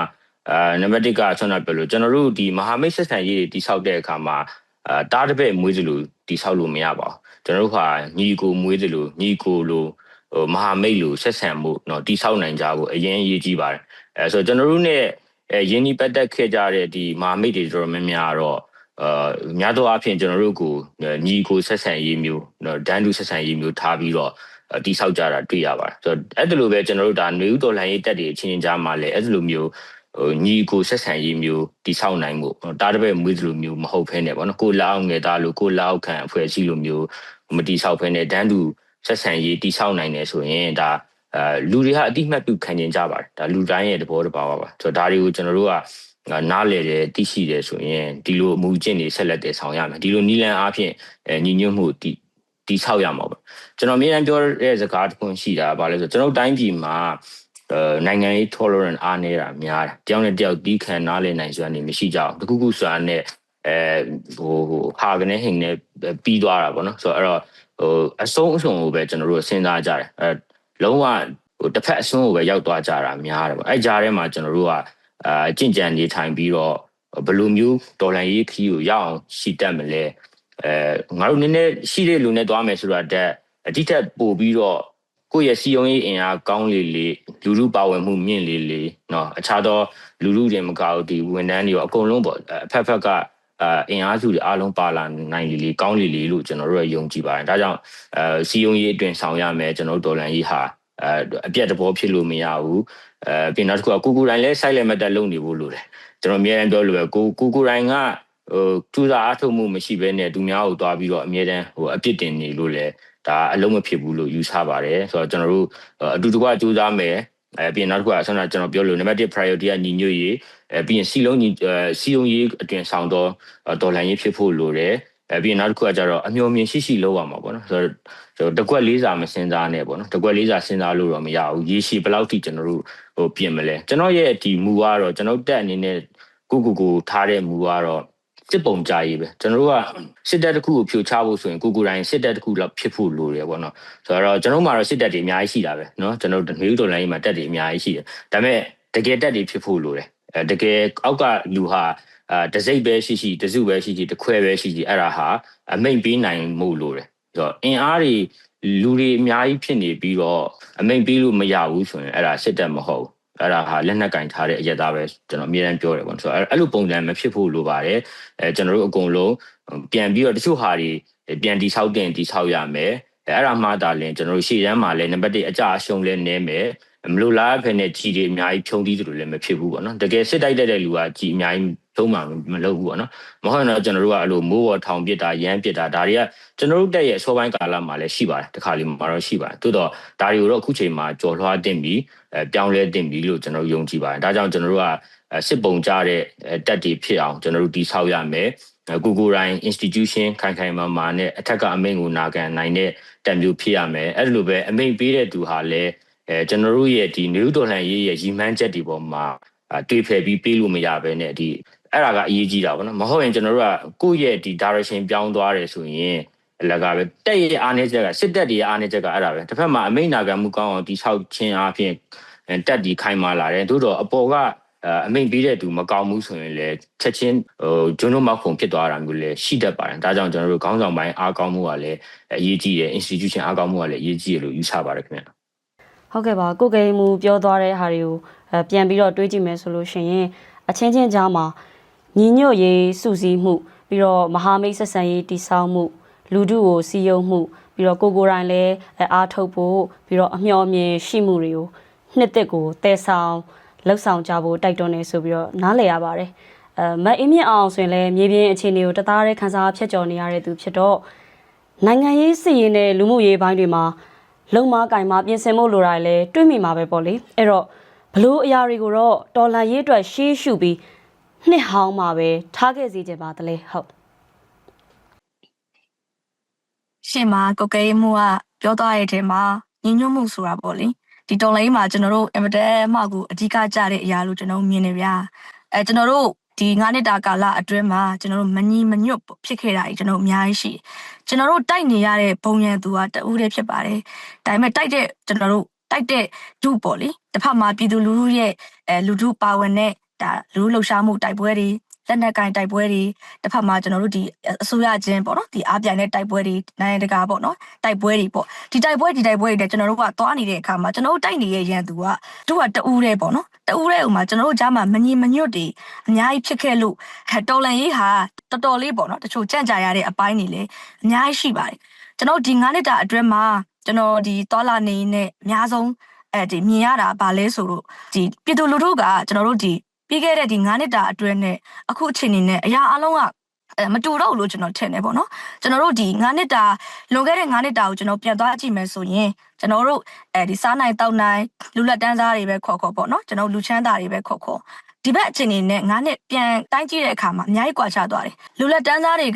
နံပါတ်1ကဆွမ်းနာပြောလို့ကျွန်တော်တို့ဒီမဟာမိတ်ဆက်ဆံရေးတိဆောက်တဲ့အခါမှာတားတပည့်မွေးစလို့တိဆောက်လို့မရပါဘူးကျွန်တော်တို့ကညီကိုမွေးစလို့ညီကိုလို့မဟာမိတ်လို့ဆက်ဆံမှုเนาะတိဆောက်နိုင်ကြဖို့အရင်အရေးကြီးပါတယ်ဆိုတော့ကျွန်တော်တို့ ਨੇ ရင်းနှီးပတ်သက်ခဲ့ကြတဲ့ဒီမဟာမိတ်တွေတော်တော်များများတော့များသောအားဖြင့်ကျွန်တော်တို့ကိုညီကိုဆက်ဆံရေးမျိုးဒန်းတူဆက်ဆံရေးမျိုးထားပြီးတော့တိဆောက်ကြတာတွေ့ရပါတယ်ဆိုတော့အဲ့ဒါလိုပဲကျွန်တော်တို့ဒါຫນွေဥတော်လှန်ရေးတက်တွေအချင်းချင်းကြားမှာလည်းအဲ့ဒါလိုမျိုးညီကိုဆက်ဆံရေးမျိုးတိဆောက်နိုင်မှုတားတပည့်မွေးလိုမျိုးမဟုတ်ဖ ೇನೆ ပေါ့နော်ကိုလောက်ငယ်သားလို့ကိုလောက်ခံအဖွဲ့အစည်းလိုမျိုးမတိဆောက်ဖ ೇನೆ ဒန်းတူဆက်ဆံရေးတိဆောက်နိုင်တယ်ဆိုရင်ဒါလူတွေဟာအတိမတ်ပြုခံကျင်ကြပါတယ်ဒါလူတိုင်းရဲ့သဘောတဘာဝပါဆိုတော့ဒါတွေကိုကျွန်တော်တို့ကနားလေတယ်သိရှိတယ်ဆိုရင်ဒီလိုအမှုကျင့်တွေဆက်လက်တယ်ဆောင်ရမယ်ဒီလိုနီလန်အားဖြင့်ညီညွတ်မှုတိဆောက်ရမှာပါကျွန်တော်အမြဲတမ်းပြောတဲ့စကားတစ်ခုရှိတာဘာလဲဆိုကျွန်တော်တိုင်းပြည်မှာနိုင်ငံရေး tolerance အားနေတာများတယ်တယောက်နဲ့တယောက်တီးခံနားလည်နိုင်စွမ်းနေမရှိကြဘူးတခုခုစွမ်းနဲ့ဟာကနေဟင်းနဲ့ပြီးသွားတာပေါ့နော်ဆိုတော့အဲ့တော့အဆုံးကိုပဲကျွန်တော်တို့စဉ်းစားကြတယ်လုံးဝတစ်ဖက်အစွန်းကိုပဲရောက်သွားကြတာများတယ်ပေါ့အဲ့ကြားထဲမှာကျွန်တော်တို့ကကြင်ကြံနေထိုင်ပြီးတော့ဘယ်လိုမျိုးဒေါ်လာရေးခီးကိုရအောင်ရှိတတ်မလဲငါတို့နည်းနည်းရှိတဲ့လူနဲ့သွားမယ်ဆိုတာတဲ့အတိတ်ပို့ပြီးတော့ကိုယ့်ရဲ့စီယုံရေးအင်အားကောင်းလေလေလူလူပါဝင်မှုမြင့်လေလေเนาะအခြားသောလူလူတွေမကောက်ဒီဝန်ထမ်းတွေရောအကုန်လုံးပေါ့အဖက်ဖက်ကအင်အားစုတွေအားလုံးပါလာနိုင်လေကောင်းလေလို့ကျွန်တော်တို့ယုံကြည်ပါတယ်ဒါကြောင့်စီယုံရေးအတွင်ဆောင်ရမယ်ကျွန်တော်တို့ဒေါ်လာရေးဟာအပြတ်တဘောဖြစ်လို့မရဘူးပြင်နောက်တစ်ခုကကိုတိုင်းလဲစိုက်လက်မတက်လုပ်နေဖို့လိုတယ်ကျွန်တော်အများအားပြောလို့ပဲကိုတိုင်းကကျူစာအထုတ်မှုမရှိဘဲနဲ့သူများကိုတွားပြီးတော့အမြဲတမ်းအပြစ်တင်နေလို့လဲဒါအလုံးမဖြစ်ဘူးလို့ယူဆပါတယ်ဆိုတော့ကျွန်တော်တို့အတူတကွကြိုးစားမယ်ပြင်နောက်တစ်ခုကဆက်ကျွန်တော်ပြောလို့နံပါတ်1 priority ကညီညွတ်ရေးပြီးရင်စီယုံရေးအတွင်ဆောင်တော့ဒေါ်လာရေးဖြစ်ဖို့လိုတယ်ပြီးရင်နောက်တစ်ခုကကျတော့အမျှော်မြင်ရှိလုပ်ရမှာပေါ့နော်ဆိုတော့တကွက်လေးစာမစင်စားနဲ့ပေါ့နော်တကွက်လေးစာစဉ်းစားလို့တော့မရဘူးရေရှည်ဘယ်လောက်ထိကျွန်တော်တို့ပြင်မလဲကျွန်တော်ရဲ့ဒီမူကတော့ကျွန်တော်တက်အနေနဲ့ကိုထားတဲ့မူကတော့စစ်ပုံကြရေးပဲကျွန်တော်တို့ကစစ်တပ်တစ်ခုကိုဖြိုချဖို့ဆိုရင်ကိုတိုင်းစစ်တပ်တစ်ခုလောက်ဖြစ်ဖို့လိုတယ်ပေါ့နော်ဆိုတော့ကျွန်တော်မှာတော့စစ်တပ်တွေအများကြီးရှိတာပဲเนาะကျွန်တော်တို့မျိုးတော်လိုင်းမှာတပ်တွေအများကြီးရှိတယ်ဒါပေမဲ့တကယ်တပ်တွေဖြစ်ဖို့လိုတယ်တကယ်အောက်ကလူဟာတစိမ့်ပဲရှိတစုပဲရှိတခွဲပဲရှိအဲ့ဒါဟာအမိန်ပေးနိုင်မှုလိုတယ်ဆိုတော့အင်အားတွေလူတွေအများကြီးဖြစ်နေပြီးတော့အမိန်ပေးလို့မရဘူးဆိုရင်အဲ့ဒါစစ်တပ်မဟုတ်အဲ့ဒါဟာလက်နက်ကင်ထားတဲ့အရက်သားပဲကျွန်တော်အမြဲတမ်းပြောတယ်ပေါ့ဆိုတော့အဲ့လိုပုံစံမဖြစ်ဖို့လိုပါတယ်ကျွန်တော်တို့အကုန်လုံးပြန်ပြီးတော့တချို့ဟာတွေပြန်တိဆောက်ရမယ်အဲ့ဒါမှသာလင်ကျွန်တော်တို့ရှေ့တန်းမှာလည်းနံပါတ်1အကြအရှုံးလဲနည်းမယ်မလို့လားဖက်နဲ့ကြီးတွေအများကြီးဖြုံးသီးသလိုလည်းမဖြစ်ဘူးပေါ့နော်တကယ်စစ်တိုက်တဲ့လူကကြီးအများကြီးဖြုံးမှာမလုပ်ဘူးပေါ့နော်မဟုတ်တော့ကျွန်တော်တို့ကအဲ့လိုမိုးပေါ်ထောင်ပစ်တာရမ်းပစ်တာဒါတွေကကျွန်တော်တို့တက်ရဲ့အစောပိုင်းကာလမှာလည်းရှိပါတယ်တခါလေးမှာတော့ရှိပါတယ်တိုးတော့ဒါတွေကိုတော့အခုချိန်မှာကြော်လွှားတင်ပြီးပြောင်းလဲတင်ပြီးလို့ကျွန်တော်ယုံကြည်ပါတယ်ဒါကြောင့်ကျွန်တော်တို့ကစစ်ပုံကြတဲ့တက်တွေဖြစ်အောင်ကျွန်တော်တို့တည်ဆောက်ရမယ်ကိုတိုင်း institution ခိုင်မာနဲ့အထက်ကအမိန့်ကိုနာခံနိုင်တဲ့တက်မျိုးဖြစ်ရမယ်အဲ့လိုပဲအမိန့်ပေးတဲ့သူဟာလည်းကျွန်တော်တို့ရဲ့ဒီနယူးဒေါ်လန်ရေးရဲ့ရည်မှန်းချက်တွေပေါ်မှာတွေးဖယ်ပြီးပေးလို့မရဘဲနဲ့ဒီအဲ့ဒါကအရေးကြီးတာပေါ့နော်မဟုတ်ရင်ကျွန်တော်တို့ကကိုယ့်ရဲ့ဒီ direction ပြောင်းသွားတယ်ဆိုရင်အလကားပဲတက်ရဲ့အားနည်းချက်ကစစ်တပ်တွေအားနည်းချက်ကအဲ့ဒါပဲတစ်ဖက်မှာအမိန့်နာခံမှုကောင်းအောင်ဒီဆောက်ခြင်းအပြင်တက်ဒီခိုင်မာလာတယ်သို့တော့အပေါ်ကအမိန့်ပေးတဲ့သူမကောင်းဘူးဆိုရင်လည်းချက်ချင်းဂျွန်းတို့မောက်ခုံဖြစ်သွားတာမျိုးလည်းရှိတတ်ပါတယ်ဒါကြောင့်ကျွန်တော်တို့ခေါင်းဆောင်ပိုင်းအားကောင်းမှုကလည်းအရေးကြီးတယ် institution အားကောင်းမှုကလည်းအရေးကြီးတယ်လို့ယူဆပါတယ်ခင်ဗျဟုတ်ကဲ့ပါကိုကိန်းမူပြောသွားတဲ့ဟာတွေကိုပြန်ပြီးတော့တွေးကြည့်မယ်ဆိုလို့ရှိရင်အချင်းချင်းကြားမှာညီညွတ်ရေးစုစည်းမှုပြီးတော့မဟာမိတ်ဆက်ဆံရေးတည်ဆောက်မှုလူထုကိုစီယုံမှုပြီးတော့ကိုတိုင်းလည်းအားထုတ်ဖို့ပြီးတော့အမျှော်အမြင်ရှိမှုတွေကိုနှစ်သက်ကိုတည်ဆောင်လှုပ်ဆောင်ကြဖို့တိုက်တွန်းနေဆိုပြီးတော့နားလည်ရပါတယ်မအင်းမြင့်အောင်ဆိုရင်လည်းမြေပြင်အခြေအနေကိုတသားတည်းခန်းစားဖြတ်ကျော်နေရတဲ့သူဖြစ်တော့နိုင်ငံရေးစီရင်တဲ့လူမှုရေးပိုင်းတွေမှာလုံမကင်မှာပြင်ဆင်ဖို့လိုတာလည်းတွေးမိမှာပဲပေါ့လေအဲ့တော့ဘလို့အရာတွေကိုတော့တော်လန်ရေးအတွက်ရှေးရှုပြီးနှစ်ဟောင်းမှာပဲထားခဲ့စီကြပါတလဲဟုတ်ရှေ့မှာကိုကိန်းမှုကပြောသွားတဲ့အချိန်မှာညီညွတ်မှုဆိုတာပေါ့လေဒီတော်လိုင်းမှာကျွန်တော်တို့အင်မတန်မှကိုအဓိကကြတဲ့အရာလို့ကျွန်တော်မြင်နေဗျာကျွန်တော်တို့ ဒီ9နှစ်တာကာလအတွင်းမှာကျွန်တော်တို့မညီမညွတ်ဖြစ်ခဲ့တာကြီးကျွန်တော်တို့အများကြီးရှိကျွန်တော်တို့တိုက်နေရတဲ့ဘုံရန်သူကတဦးတည်းဖြစ်ပါတယ်ဒါပေမဲ့တိုက်တဲ့ကျွန်တော်တို့တိုက်တဲ့ဒုပေါ့လေတစ်ဖက်မှာပြည်သူလူထုရဲ့လူထုပါဝင်တဲ့ဒါလူထုလှုပ်ရှားမှုတိုက်ပွဲတွေလက်နက်ကင်တိုက်ပွဲတွေတစ်ဖက်မှာကျွန်တော်တို့ဒီအစိုးရချင်းပေါ့နော်ဒီအားပြိုင်တဲ့တိုက်ပွဲတွေနိုင်ငံတကာပေါ့နော်တိုက်ပွဲတွေပေါ့ဒီတိုက်ပွဲတွေတဲ့ကျွန်တော်တို့ကသွားနေတဲ့အခါမှာကျွန်တော်တို့တိုက်နေတဲ့ရန်သူကတို့ကတဦးတည်းပေါ့နော်တဦးတည်းဥမှာကျွန်တော်တို့ကြားမှာမညီမညွတ်တွေအများကြီးဖြစ်ခဲ့လို့တော်လန်ရေးဟာတော်တော်လေးပေါ့နော်တချို့ကြန့်ကြာရတဲ့အပိုင်းတွေလည်းအများကြီးရှိပါတယ်ကျွန်တော်ဒီ9နှစ်တာအတွင်းမှာကျွန်တော်ဒီတော်လာနေနဲ့အများဆုံးဒီမြင်ရတာဗာလဲဆိုတော့ဒီပြည်သူလူထုကကျွန်တော်တို့ဒီပြီးခဲ့တဲ့ဒီ9နှစ်တာအတွင်းနဲ့အခုအချိန်နေနဲ့အရာအလုံးကမတူတော့လို့ကျွန်တော်ထင်တယ်ပေါ့နော်ကျွန်တော်တို့ဒီ9နှစ်တာလွန်ခဲ့တဲ့9နှစ်တာကိုကျွန်တော်ပြန်သွားကြည့်မယ်ဆိုရင်ကျွန်တော်တို့ဒီစားနိုင်တောက်နိုင်လူလက်တန်းစားတွေပဲခေါ်ပေါ့နော်ကျွန်တော်လူချမ်းသာတွေပဲခေါ်ဒီဘက်အချိန်နေနဲ့9နှစ်ပြန်တိုင်းကြည့်တဲ့အခါမှာအများကြီးကွာခြားသွားတယ်လူလက်တန်းစားတွေ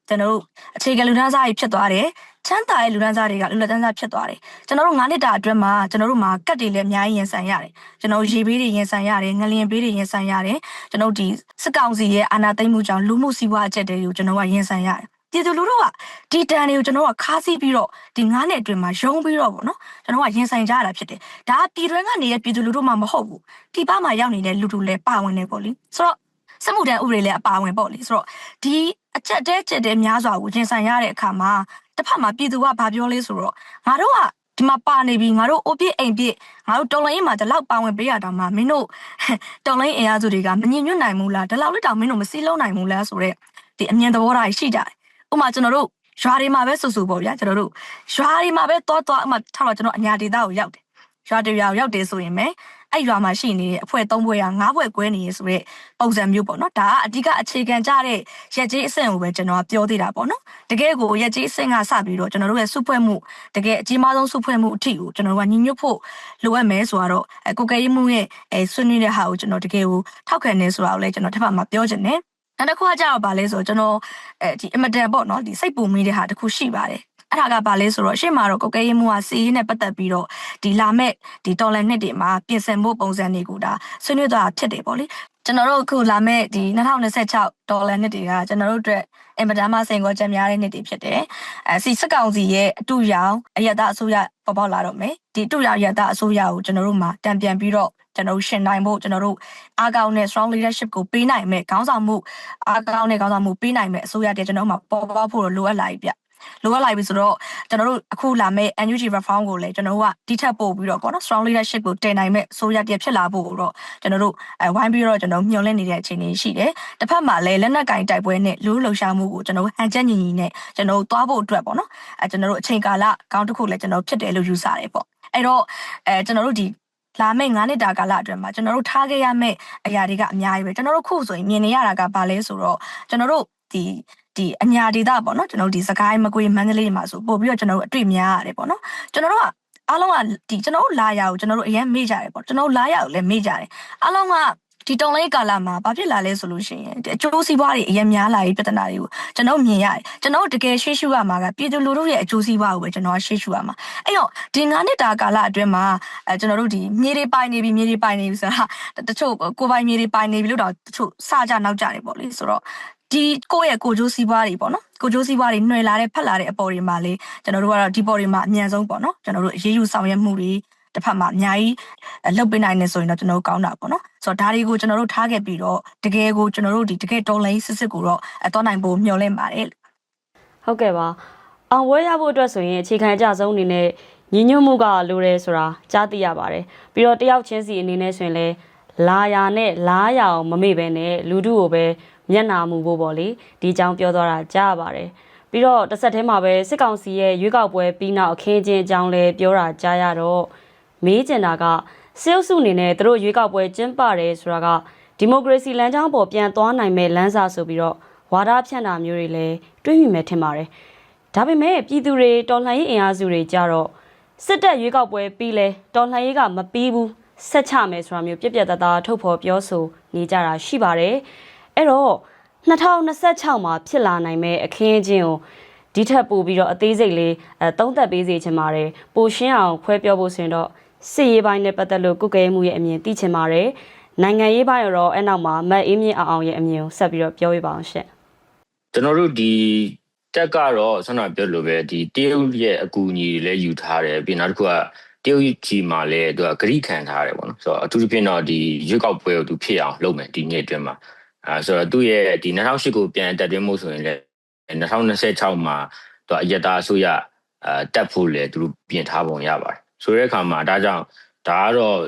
ကကျွန်တော်တို့အခြေခံလူတန်းစားတွေဖြစ်သွားတယ်ချမ်းသာရဲ့လူတန်းစားတွေကလူလက်တန်းစားဖြစ်သွားတယ်ကျွန်တော်တို့9နှစ်တာအတွင်းမှာကျွန်တော်တို့မှာကတ်တွေလည်းအများကြီးရင်ဆိုင်ရတယ်ကျွန်တော်ရေဘေးတွေရင်ဆိုင်ရတယ်ငလျင်ဘေးတွေရင်ဆိုင်ရတယ်ကျွန်တော်ဒီစစ်ကောင်စီရဲ့အာဏာသိမ်းမှုကြောင့်လူမှုစီးပွားအကျပ်တွေကိုကျွန်တော်ကရင်ဆိုင်ရတယ်ပြည်သူလူထုကဒီတန်တွေကိုကျွန်တော်ကခါးစီးပြီးတော့ဒီ9နှစ်အတွင်းမှာယုံပြီးတော့ပေါ့နော်ကျွန်တော်ကရင်ဆိုင်ကြရတာဖြစ်တယ်ဒါကပြည်တွင်းကနေပြည်သူလူထုမှမဟုတ်ဘူးဒီဘက်မှာရောက်နေတဲ့လူထုလည်းပါဝင်နေပေါ့လေဆိုတော့စမှုတန်ဥပဒေလည်းအပါဝင်ပေါ့လေဆိုတော့ဒီအချက်တဲများစွာကိုရင်ဆိုင်ရတဲ့အခါမှာတစ်ဖက်မှာပြည်သူကဘာပြောလဲဆိုတော့ငါတို့ကဒီမှာပါနေပြီငါတို့အိုပြစ်အိမ်ပြစ်ငါတို့တော်လိုင်းမှာဒီလောက်ပါဝင်ပေးရတာမှမင်းတို့တော်လိုင်းအင်အားစုတွေကမညင်ညွတ်နိုင်ဘူးလားဒီလောက်လက်တောင်မင်းတို့မစည်းလုံးနိုင်ဘူးလားဆိုတော့ဒီအမြင်သဘောထားရှိကြတယ်ဥပမာကျွန်တော်တို့ရွာတွေမှာပဲဆူပေါ့ဗျာကျွန်တော်တို့ရွာတွေမှာပဲသွားဥပမာထားတော့ကျွန်တော်အညာဒေသကိုရောက်တယ်ရွာတွေရောက်တယ်ဆိုရင်မယ်အဲ့ရွာမှာရှိနေတဲ့အဖွဲ့3ဖွဲ့က5ဖွဲ့ကွဲနေရဆိုတဲ့ပုံစံမျိုးပေါ့နော်ဒါကအဓိကအခြေခံကြတဲ့ရက်ကြီးအဆင့်ကိုပဲကျွန်တော်ပြောသေးတာပေါ့နော်တကယ်ကိုရက်ကြီးအဆင့်ကစပြီးတော့ကျွန်တော်တို့ရဲ့စုဖွဲ့မှုတကယ်အကြီးမားဆုံးစုဖွဲ့မှုအထိကိုကျွန်တော်တို့ကညီညွတ်ဖို့လိုအပ်မယ်ဆိုတော့ကိုကဲရေးမှုရဲ့ဆွေးနွေးတဲ့ဟာကိုကျွန်တော်တကယ်ကိုထောက်ခံနေဆိုတာကိုလည်းကျွန်တော်တစ်ဖက်မှာပြောချင်တယ်နောက်တစ်ခုကကြတော့ဗာလဲဆိုကျွန်တော်ဒီအမတန်ပေါ့နော်ဒီစိတ်ပူမိတဲ့ဟာတစ်ခုရှိပါတယ်အဲ့ဒါကဗာလဲဆိုတော့ရှေ့မှာတော့ကိုကဲရေးမှုကစီးရေးနဲ့ပတ်သက်ပြီးတော့ဒီလာမဲ့ဒီဒေါ်လာနှစ်တွေမှာပြင်ဆင်ဖို့ပုံစံတွေကိုဒါဆွေးနွေးသွားဖြစ်တယ်ပေါ့လေကျွန်တော်တို့အခုလာမဲ့ဒီ2026ဒေါ်လာနှစ်တွေကကျွန်တော်တို့အတွက်အင်မတန်မှစိန်ခေါ်ချက်များတဲ့နှစ်တွေဖြစ်တယ်စီစကောင်စီရဲ့အတူရောင်အယက်သားအစိုးရပေါ်ပေါက်လာတော့မယ်ဒီအတူရောင်အယက်သားအစိုးရကိုကျွန်တော်တို့မှာတံပြန်ပြီးတော့ကျွန်တော်တို့ရှင်နိုင်ဖို့ကျွန်တော်တို့အားကောင်းတဲ့ strong leadership ကိုပေးနိုင်မဲ့ခေါင်းဆောင်မှုအားကောင်းတဲ့ခေါင်းဆောင်မှုပေးနိုင်မဲ့အစိုးရတည်းကျွန်တော်တို့မှာပေါ်ပေါက်ဖို့လိုအပ်လာပြီဗျလိုအပ်လာပြီဆိုတော့ကျွန်တော်တို့အခုလာမဲ့ NUG reform ကိုလည်းကျွန်တော်တို့ကဒီထက်ပို့ပြီးတော့ပေါ့နော် strong leadership ကိုတည်နိုင်မဲ့ဆိုရတည်းဖြစ်လာဖို့တော့ကျွန်တော်တို့ဝိုင်းပြီးတော့ကျွန်တော်မျှော်လင့်နေတဲ့အခြေအနေရှိတယ်တစ်ဖက်မှာလည်းလက်နက်ကင်တိုက်ပွဲနဲ့လူလှုပ်ရှားမှုကိုကျွန်တော်တို့ဟန်ချက်ညီညီနဲ့ကျွန်တော်တို့သွားဖို့အတွက်ပေါ့နော်ကျွန်တော်တို့အချိန်ကာလကောင်းတစ်ခုလည်းကျွန်တော်ဖြစ်တယ်လို့ယူဆတယ်ပေါ့အဲ့တော့ကျွန်တော်တို့ဒီလာမယ့်9နှစ်တာကာလအတွင်းမှာကျွန်တော်တို့ထားခဲ့ရမယ့်အရာတွေကအများကြီးပဲကျွန်တော်တို့ခုဆိုရင်မြင်နေရတာကဘာလဲဆိုတော့ကျွန်တော်တို့ဒီအညာဒေတာပေါ့နော်ကျွန်တော်တို့ဒီစကိုင်းမကွေးမန္တလေးမှာဆိုပို့ပြီးတော့ကျွန်တော်တို့အတွေ့များရတယ်ပေါ့နော်ကျွန်တော်တို့ကအားလုံးကဒီကျွန်တော်တို့လာရအောင်ကျွန်တော်တို့အရင်မေ့ကြတယ်ပေါ့ကျွန်တော်တို့လာရအောင်လည်းမေ့ကြတယ်အားလုံးကဒီတုံလေးကာလမှာဘာဖြစ်လာလဲဆိုလို့ရှိရင်အကျိုးစီးပွားတွေအရင်များလာရေးပြဿနာတွေကိုကျွန်တော်မြင်ရတယ်ကျွန်တော်တကယ်ရှေ့ရှုရမှာကပြည်သူလူထုရဲ့အကျိုးစီးပွားကိုပဲကျွန်တော်ရှေ့ရှုရမှာအဲ့တော့ဒီ9နှစ်တာကာလအတွင်းမှာကျွန်တော်တို့ဒီမြေတွေပိုင်နေပြီဆိုတာတချို့ကိုပိုင်မြေတွေပိုင်နေပြီလို့တော့တချို့စကြနောက်ကြတယ်ပေါ့လေဆိုတော့ဒီကိုယ့်ရဲ့ကိုကျိုးစီးပွားတွေပေါ့နော်ကိုကျိုးစီးပွားတွေနှွယ်လာတဲ့ဖက်လာတဲ့အပေါ်တွေမှာလေကျွန်တော်တို့ကတော့ဒီပေါ်တွေမှာအမြန်ဆုံးပေါ့နော်ကျွန်တော်တို့ရေးယူဆောင်ရွက်မှုတွေတစ်ဖက်မှာအများကြီးလှုပ်ပေးနိုင်နေဆိုရင်တော့ကျွန်တော်တို့ကောင်းတာပေါ့နော်ဆိုတော့ဒါတွေကိုကျွန်တော်တို့ထားခဲ့ပြီးတော့တကယ်ကိုကျွန်တော်တို့ဒီတကယ်တော်လိုင်းစစ်ကိုတော့တော့နိုင်ဖို့မျှော်လင့်ပါတယ်ဟုတ်ကဲ့ပါအောင်ဝဲရဖို့အတွက်ဆိုရင်အခြေခံအကျဆုံးအနေနဲ့ညီညွတ်မှုကလိုတယ်ဆိုတာကြားသိရပါတယ်ပြီးတော့တယောက်ချင်းစီအနေနဲ့ဆိုရင်လည်းလာယာနဲ့လားရအောင်မမေ့ပဲနဲ့လူထုကိုပဲမျက်နာမှုဖို့ပေါ့လေဒီအကြောင်းပြောသွားတာကြားရပါတယ်ပြီးတော့တစ်ဆက်တည်းမှာပဲစစ်ကောင်စီရဲ့ရွေးကောက်ပွဲပြီးနောက်အခင်းအကျင်းအကြောင်းလည်းပြောတာကြားရတော့မေးချင်တာကစစ်အုပ်စုအနေနဲ့သူတို့ရွေးကောက်ပွဲကျင်းပတယ်ဆိုတာကဒီမိုကရေစီလမ်းကြောင်းပေါ်ပြန်သွားနိုင်မဲ့လမ်းစာဆိုပြီးတော့ဝါဒဖြန့်တာမျိုးတွေလည်းတွေးမိမယ်ထင်ပါတယ်ဒါပေမဲ့ပြည်သူတွေတော်လှန်ရေးအင်အားစုတွေကြတော့စစ်တပ်ရွေးကောက်ပွဲပြီးလဲတော်လှန်ရေးကမပြီးဘူးဆက်ချမယ်ဆိုတာမျိုးပြက်ပြက်သားသားထုတ်ဖော်ပြောဆိုနေကြတာရှိပါတယ်အဲ့တော့2026မှာဖြစ်လာနိုင်မဲ့အခင်းအကျင်းကိုဒီထက်ပိုပြီးတော့အသေးစိတ်လေးသုံးသပ်ပေးစေချင်ပါတယ်ပိုရှင်းအောင်ခွဲပြောဖို့ဆိုရင်တော့စစ်ရေးပိုင်းနဲ့ပတ်သက်လို့ကုကဲမှုရဲ့အမြင်သိချင်ပါတယ် နိုင်ငံရေးပိုင်းရောအဲ့နောက်မှာမတ်အေးမြင့်အောင်ရဲ့အမြင်ကိုဆက်ပြီးတော့ပြောပြပါအောင်ရှင့် ကျွန်တော်တို့ဒီတက်ကတော့ဆန္ဒပြောလို့ပဲဒီတရုတ်ရဲ့အကူအညီတွေလည်းယူထားတယ်ပြီးနောက်တစ်ခုကတရုတ်ကြီးမှာလည်းသူကဂရိခံထားတယ်ပေါ့နော်ဆိုတော့အထူးသဖြင့်တော့ဒီရွေးကောက်ပွဲကိုသူဖြစ်အောင်လုပ်မယ်ဒီနေ့အတွင်းမှာဆိုတော့သူ့ရဲ့ဒီ2008ကိုပြန်တက်သွင်းမှုဆိုရင်လည်း2026မှာသူအယက်သားအစိုးရတက်ဖို့လည်းသူတို့ပြင်ထားပုံရပါတယ်ဆိုတဲ့အခါမှာဒါကြောင့်ဒါကတော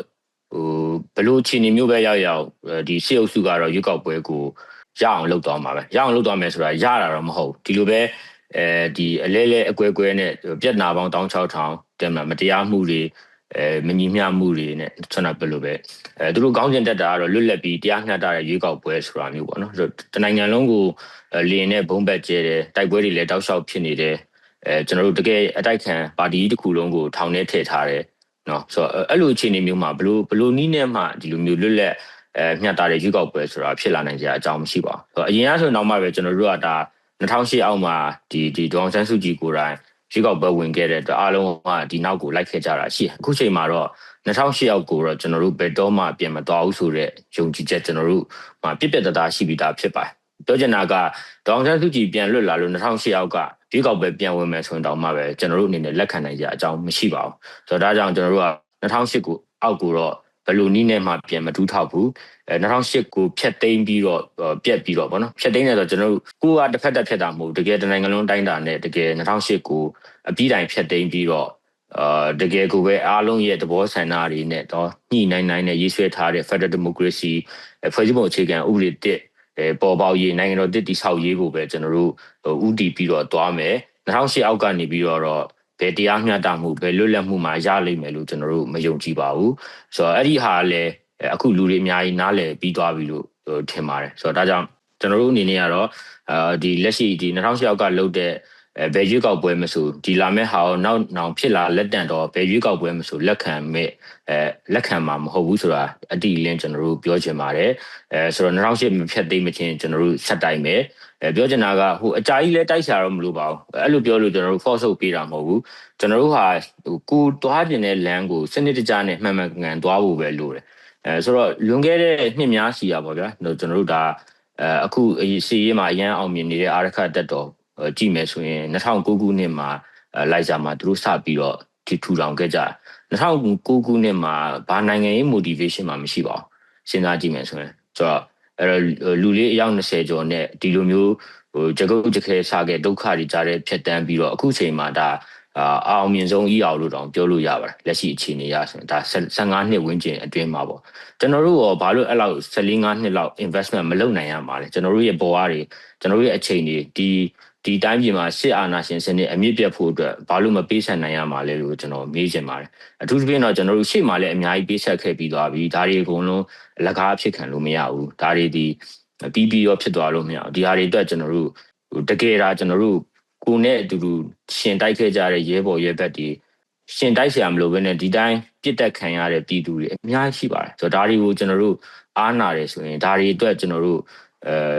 ့ဘလို့အခြေအနေမျိုးပဲရောက်ဒီစစ်အုပ်စုကတော့ရွေးကောက်ပွဲကိုရအောင်လုပ်သွားမှာပဲရအောင်လုပ်သွားမယ်ဆိုတာရတာတော့မဟုတ်ဒီလိုပဲဒီအလဲလဲအကွဲကွဲနဲ့ပြက်နာပေါင်း16000တင်မှာမတရားမှုတွေမညီမျှမှုတွေနဲ့ဆွမ်းနာပြလို့ပဲသူတို့ကောင်းကျင်တက်တာကတော့လွတ်လပ်ပြီးတရားမျှတတဲ့ရွေးကောက်ပွဲဆိုတာမျိုးပေါ့နော်တနိုင်ငံလုံးကိုလင်းနဲ့ဘုံဘက်ကျဲတယ်တိုက်ပွဲတွေလည်းတောက်လျှောက်ဖြစ်နေတယ်ကျွန်တော်တို့တကယ်အတိုက်ခံပါတီတစ်ခုလုံးကိုထောင်ထဲထည့်ထားတယ်နော်ဆိုတော့အဲ့လိုအခြေအနေမျိုးမှာဘလို့နီးနဲ့မှဒီလိုမျိုးလွတ်လပ်မျှတတဲ့ရွေးကောက်ပွဲဆိုတာဖြစ်လာနိုင်ကြအကြောင်းမရှိပါဘူးအရင်ကဆိုတော့မှပဲကျွန်တော်တို့ကဒါ2008အောက်မှာဒီဒေါအောင်ဆန်းစုကြည်ကိုယ်တိုင်ရွေးကောက်ပွဲဝင်ခဲ့တဲ့အတွက်အားလုံးကဒီနောက်ကိုလိုက်ခဲ့ကြတာရှိအခုချိန်မှာတော့2008အောက်ကိုတော့ကျွန်တော်တို့ဘယ်တော့မှပြင်မသွားဘူးဆိုတဲ့ယုံကြည်ချက်ကျွန်တော်တို့မှာပြပြတသားရှိပြီးသားဖြစ်ပါတယ်ပြောချင်တာကဒေါအောင်ဆန်းစုကြည်ပြန်လွတ်လာလို့2008အောက်ကရွေးကောက်ပွဲပြန်ဝင်မယ်ဆိုရင်တော့မှပဲကျွန်တော်တို့အနေနဲ့လက်ခံနိုင်ကြအကြောင်းမရှိပါဘူးဆိုတော့ဒါကြောင့်ကျွန်တော်တို့က2008ကိုအောက်ကိုတော့ဘယ်လိုနည်းနဲ့မှပြန်မထူးထောက်ဘူး2008ကိုဖျက်သိမ်းပြီးတော့ပြက်ပြီးတော့ဗောနော်ဖျက်သိမ်းတယ်ဆိုတော့ကျွန်တော်တို့ကိုကတစ်ဖက်တက်ဖြစ်တာမဟုတ်တကယ်တနိုင်ငံလုံးတိုင်းတာနဲ့တကယ်2008ကိုအပြီးတိုင်ဖျက်သိမ်းပြီးတော့တကယ်ကိုပဲအားလုံးရဲ့သဘောဆန္ဒတွေနဲ့တော့ညှိနှိုင်းနဲ့ရေးဆွဲထားတဲ့ Federal Democracy ဖွဲ့စည်းပုံအခြေခံဥပဒေတစ်ပေါ်ပေါက်ရေးနိုင်ငံတော်တစ်တည်ဆောက်ရေးကိုပဲကျွန်တော်တို့ဥတီပြီးတော့တွားမယ်2008အောက်ကနေပြီးတော့ဘယ်တရားမျှတမှုဘယ်လွတ်လပ်မှုမှာရလိမ့်မယ်လို့ကျွန်တော်တို့မယုံကြည်ပါဘူးဆိုတော့အဲ့ဒီဟာလည်းအခုလူတွေအများကြီးနားလည်ပြီးသွားပြီလို့ထင်ပါတယ်ဆိုတော့ဒါကြောင့်ကျွန်တော်တို့အနေနဲ့ကတော့ဒီလက်ရှိဒီ2008အောက်ကလုပ်တဲ့ဘယ်ရွေးကောက်ပွဲမဆိုဒီလာမဲ့ဟာနောက်ဖြစ်လာလက်တန်တော့ဘယ်ရွေးကောက်ပွဲမဆိုလက်ခံမဲ့လက်ခံမှာမဟုတ်ဘူးဆိုတာအတိအလင်းကျွန်တော်တို့ပြောချင်ပါတယ်ဆိုတော့2008မဖြတ်သိမ်းမချင်းကျွန်တော်တို့ဆက်တိုက်မယ်ပြောချင်တာကဟိုအကြာကြီးလဲတိုက်ရှာတော့မလို့ပါဘူးအဲ့လိုပြောလို့ကျွန်တော်တို့ force ပေးတာမဟုတ်ဘူးကျွန်တော်တို့ဟာကိုသွားကျင်တဲ့လမ်းကိုစနစ်တကျနဲ့မှန်မှန်ကန်သွားဖို့ပဲလိုတယ်ဆိုတော့လွန်ခဲ့တဲ့နှစ်များရှိရပါဗျာကျွန်တော်တို့ဒါအခုစီရေးမှာအရန်အောင်မြင်နေတဲ့အာရခတက်တော်ကြည့်မယ်ဆိုရင်2009ခုနှစ်မှာလိုက်ကြမှာသူတို့စပြီးတော့ထူထောင်ခဲ့ကြ2009ခုနှစ်မှာဘာနိုင်ငံရေး motivation မှမရှိပါဘူးစဉ်းစားကြည့်မယ်ဆိုရင်ဆိုတော့လူလေးအယောက်20ကျော်နဲ့ဒီလိုမျိုးကြကုတ်ကြခဲစားခဲ့ဒုက္ခတွေကြားတဲ့ဖြတ်တန်းပြီးတော့အခုချိန်မှာဒါအောင်မြင်ဆုံးဤအောင်လို့တောင်ပြောလို့ရပါတယ်လက်ရှိအခြေအနေရဆိုရင်ဒါ15နှစ်ဝန်းကျင်အတွင်းမှာပေါ့ကျွန်တော်တို့ရောဘာလို့အဲ့လောက်14-15နှစ်လောက် investment မလုပ်နိုင်ရမှာလဲကျွန်တော်တို့ရဲ့ဘဝတွေကျွန်တော်တို့ရဲ့အချိန်တွေဒီတိုင်းပြည်မှာစစ်အာဏာရှင်စနစ်အမြင့်ပြတ်ဖို့အတွက်ဘာလို့မပေးဆက်နိုင်ရမှာလဲလို့ကျွန်တော်မေးချင်ပါတယ်အထူးသဖြင့်တော့ကျွန်တော်တို့ရှေ့မှာလည်းအများကြီးပေးဆက်ခဲ့ပြီးသွားပြီဒါတွေအကုန်လုံးအလကားဖြစ်ခံလို့မရဘူးဒါတွေဒီပြီးရောဖြစ်သွားလို့မရဘူးဒီဟာတွေအတွက်ကျွန်တော်တို့တကယ်ဒါကျွန်တော်တို့ကိုနဲ့အတူတူရှင်တိုက်ခဲ့ကြတဲ့ရဲဘော်ရဲဘက်တွေရှင်တိုက်ဆရာမလို့ပဲနဲ့ဒီတိုင်းပြစ်တက်ခံရတဲ့ပြည်သူတွေအများကြီးရှိပါတယ်ဆိုတော့ဒါတွေကိုကျွန်တော်တို့အားနာတယ်ဆိုရင်ဒါတွေအတွက်ကျွန်တော်တို့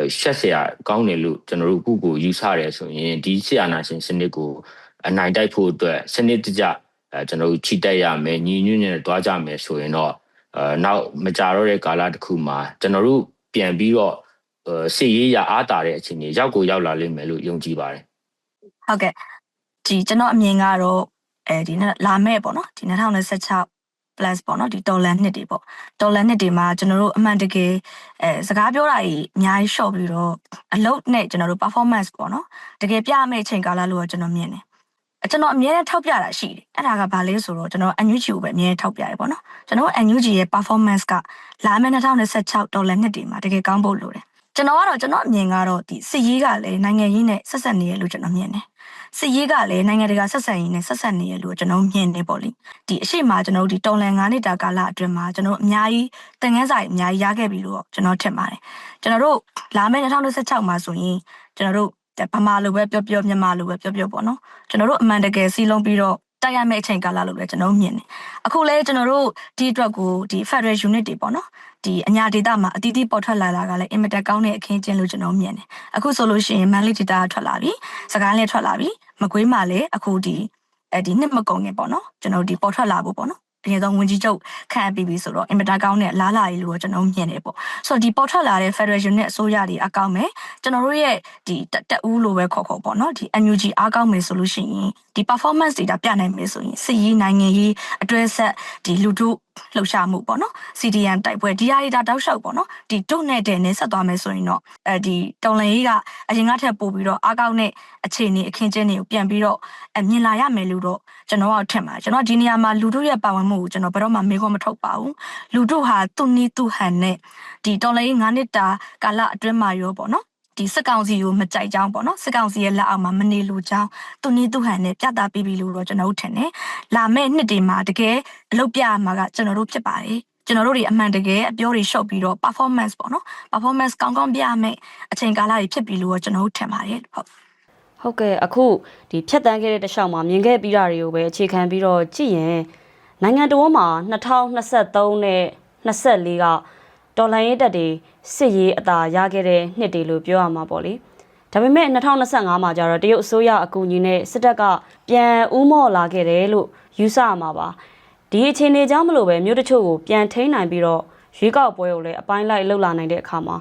ရှက်เสียကောင်းတယ်လို့ကျွန်တော်တို့ခုကိုယူဆရဲဆိုရင်ဒီဆရာနာရှင်စနစ်ကိုအနိုင်တိုက်ဖို့အတွက်စနစ်တကျကျွန်တော်တို့ချီတက်ရမယ်ညီညွတ်နဲ့တွားကြမယ်ဆိုရင်တော့နောက်မကြတော့တဲ့ကာလတစ်ခုမှာကျွန်တော်တို့ပြန်ပြီးတော့စစ်ရေးရအားတာတဲ့အခြေအနေရောက်လာလိမ့်မယ်လို့ယုံကြည်ပါတယ်ဟုတ်ကဲ့ဒီကျွန်တော်အမြင်ကတော့ဒီလာမဲ့ပေါ့နော်ဒီ2026 plus ပေါ့နော်ဒီဒေါ်လာနှစ်တွေပေါ့ဒေါ်လာနှစ်တွေမှာကျွန်တော်တို့အမှန်တကယ်စကားပြောတာကြီးအများကြီး short ပြီးတော့အလုပ်နဲ့ကျွန်တော်တို့ performance ပေါ့နော်တကယ်ပြမယ့်အချိန်ကာလလို့ကျွန်တော်မြင်တယ်ကျွန်တော်အမြဲတမ်းထောက်ပြတာရှိတယ်အဲ့ဒါကဘာလဲဆိုတော့ကျွန်တော် NUG ကိုပဲအမြဲထောက်ပြတယ်ပေါ့နော်ကျွန်တော် NUG ရဲ့ performance ကလာမယ့်2026ဒေါ်လာနှစ်တွေမှာတကယ်ကောင်းဖို့လိုတယ်ကျွန်တော်အမြင်ကတော့ဒီစစ်ရေးကလည်းနိုင်ငံရေးနဲ့ဆက်ဆက်နေရလို့ကျွန်တော်မြင်တယ်စစ်ရေးကလည်းနိုင်ငံတကာဆက်ဆံရေးနဲ့ဆက်ဆက်နေရလို့ကျွန်တော်မြင်နေပေါ့လေဒီအရှိမကျွန်တော်တို့ဒီတော်လန်9နှစ်တာကာလအတွင်းမှာကျွန်တော်အများကြီးသင်ခန်းစာအများကြီးရခဲ့ပြီလို့ကျွန်တော်ထင်ပါတယ်ကျွန်တော်တို့လာမယ့်2026မှာဆိုရင်ကျွန်တော်တို့ဗမာလိုပဲပြောမြန်မာလိုပဲပြောပေါ့နော်ကျွန်တော်တို့အမှန်တကယ်စီးလုံးပြီးတော့တိုက်ရမယ့်အချိန်ကာလလို့လည်းကျွန်တော်မြင်တယ်အခုလဲကျွန်တော်တို့ဒီအတွက်ကိုဒီ Federal Unit တွေပေါ့နော်ဒီအညာဒေတာမှာအတီးတီးပေါ်ထွက်လာတာကလည်းအင်မတန်ကောင်းတဲ့အခင်းကျင်းလို့ကျွန်တော်မြင်တယ်အခုဆိုလို့ရှိရင်မန်လေးဒေတာထွက်လာပြီစကိုင်းလည်းထွက်လာပြီမကွေးမှာလည်းအခုဒီနှစ်မကုန်ခင်ပေါ့နော်ကျွန်တော်ဒီပေါ်ထွက်လာဖို့ပေါ့နော် အရင်ဆုံးဝင်ကြီးချုပ်ခန့်အပ်ပြီးဆိုတော့အင်မတန်ကောင်းတဲ့လားလာကြီးလို့ကျွန်တော်မြင်နေပေါ့ဆိုတော့ဒီပေါ်ထွက်လာတဲ့ Federation နဲ့အစိုးရတွေအကောင်းမယ်ကျွန်တော်တို့ရဲ့ဒီတက်ဦးလို့ပဲခေါ်ပေါ့နော်ဒီ NUG အားကောင်းမယ်ဆိုလို့ရှိရင်ဒီ performance တွေဒါပြနိုင်မယ်ဆိုရင်စစ်ရေးနိုင်ငံရေးအတွဲဆက်ဒီလူတို့လှုပ်ရှားမှုပေါ့နော် CDM တိုက်ပွဲဒီဟာတွေဒါတောက်လျှောက်ပေါ့နော်ဒီတုတ်နဲ့တဲ့နဲ့ဆက်သွားမယ်ဆိုရင်တော့ဒီတော်လန်ရေးကအရင်ကထက်ပိုပြီးတော့အားကောင်းတဲ့အခြေအနေအခင်းကျင်းတွေကိုပြန်ပြီးတော့မြင်လာရမယ်လို့တော့ကျွန်တော်ကထင်ပါတယ်ကျွန်တော်ဒီနေရာမှာလူတို့ရဲ့ပါဝင်မှုကိုကျွန်တော်ဘယ်တော့မှမေးခွန်းမထုတ်ပါဘူးလူတို့ဟာသူ့နည်းသူ့ဟန်နဲ့ဒီတော်လန်ရေး9နှစ်တာကာလအတွင်းမှာရောပေါ့နော်ဒီစစ်ကောင်စီကိုမကြိုက်ကြောင်းပေါ့နော်စစ်ကောင်စီရဲ့လက်အောက်မှာမနေလို့ကြောင်းသူနည်းသူဟန်နဲ့ပြသပေးပြီးလို့တော့ကျွန်တော်တို့ထင်တယ်လာမယ့်နှစ်တွေမှာတကယ်အလုပ်ပြရမှာကကျွန်တော်တို့ဖြစ်ပါတယ်ကျွန်တော်တို့တွေအမှန်တကယ်အပြောတွေရှုပ်ပြီးတော့ performance ပေါ့နော် performance ကောင်းကောင်းပြရမယ်အချိန်ကာလတွေဖြစ်ပြီးလို့ကျွန်တော်တို့ထင်ပါတယ်ဟုတ်ကဲ့အခုဒီဖြတ်တန်းခဲ့တဲ့တခြားမှာမြင်ခဲ့ပြီးတာတွေကိုပဲအခြေခံပြီးတော့ကြည့်ရင်နိုင်ငံတော်မှာ2023နဲ့24ကတော်လှန်ရေးတပ်တွေစစ်ရေးအသာရခဲ့တဲ့နှစ်တွေလို့ပြောရမှာပေါ့လေဒါပေမဲ့2025မှာကျတော့တရုတ်အစိုးရအကူအညီနဲ့စစ်တပ်ကပြန်ဦးမော့လာခဲ့တယ်လို့ယူဆရမှာပါဒီအခြေအနေကြောင့်မလို့ပဲမြို့တချို့ကိုပြန်ထိန်းနိုင်ပြီးတော့ရွေးကောက်ပွဲကိုလည်းအပိုင်းလိုက်လှုပ်လာနိုင်တဲ့အခါမှာ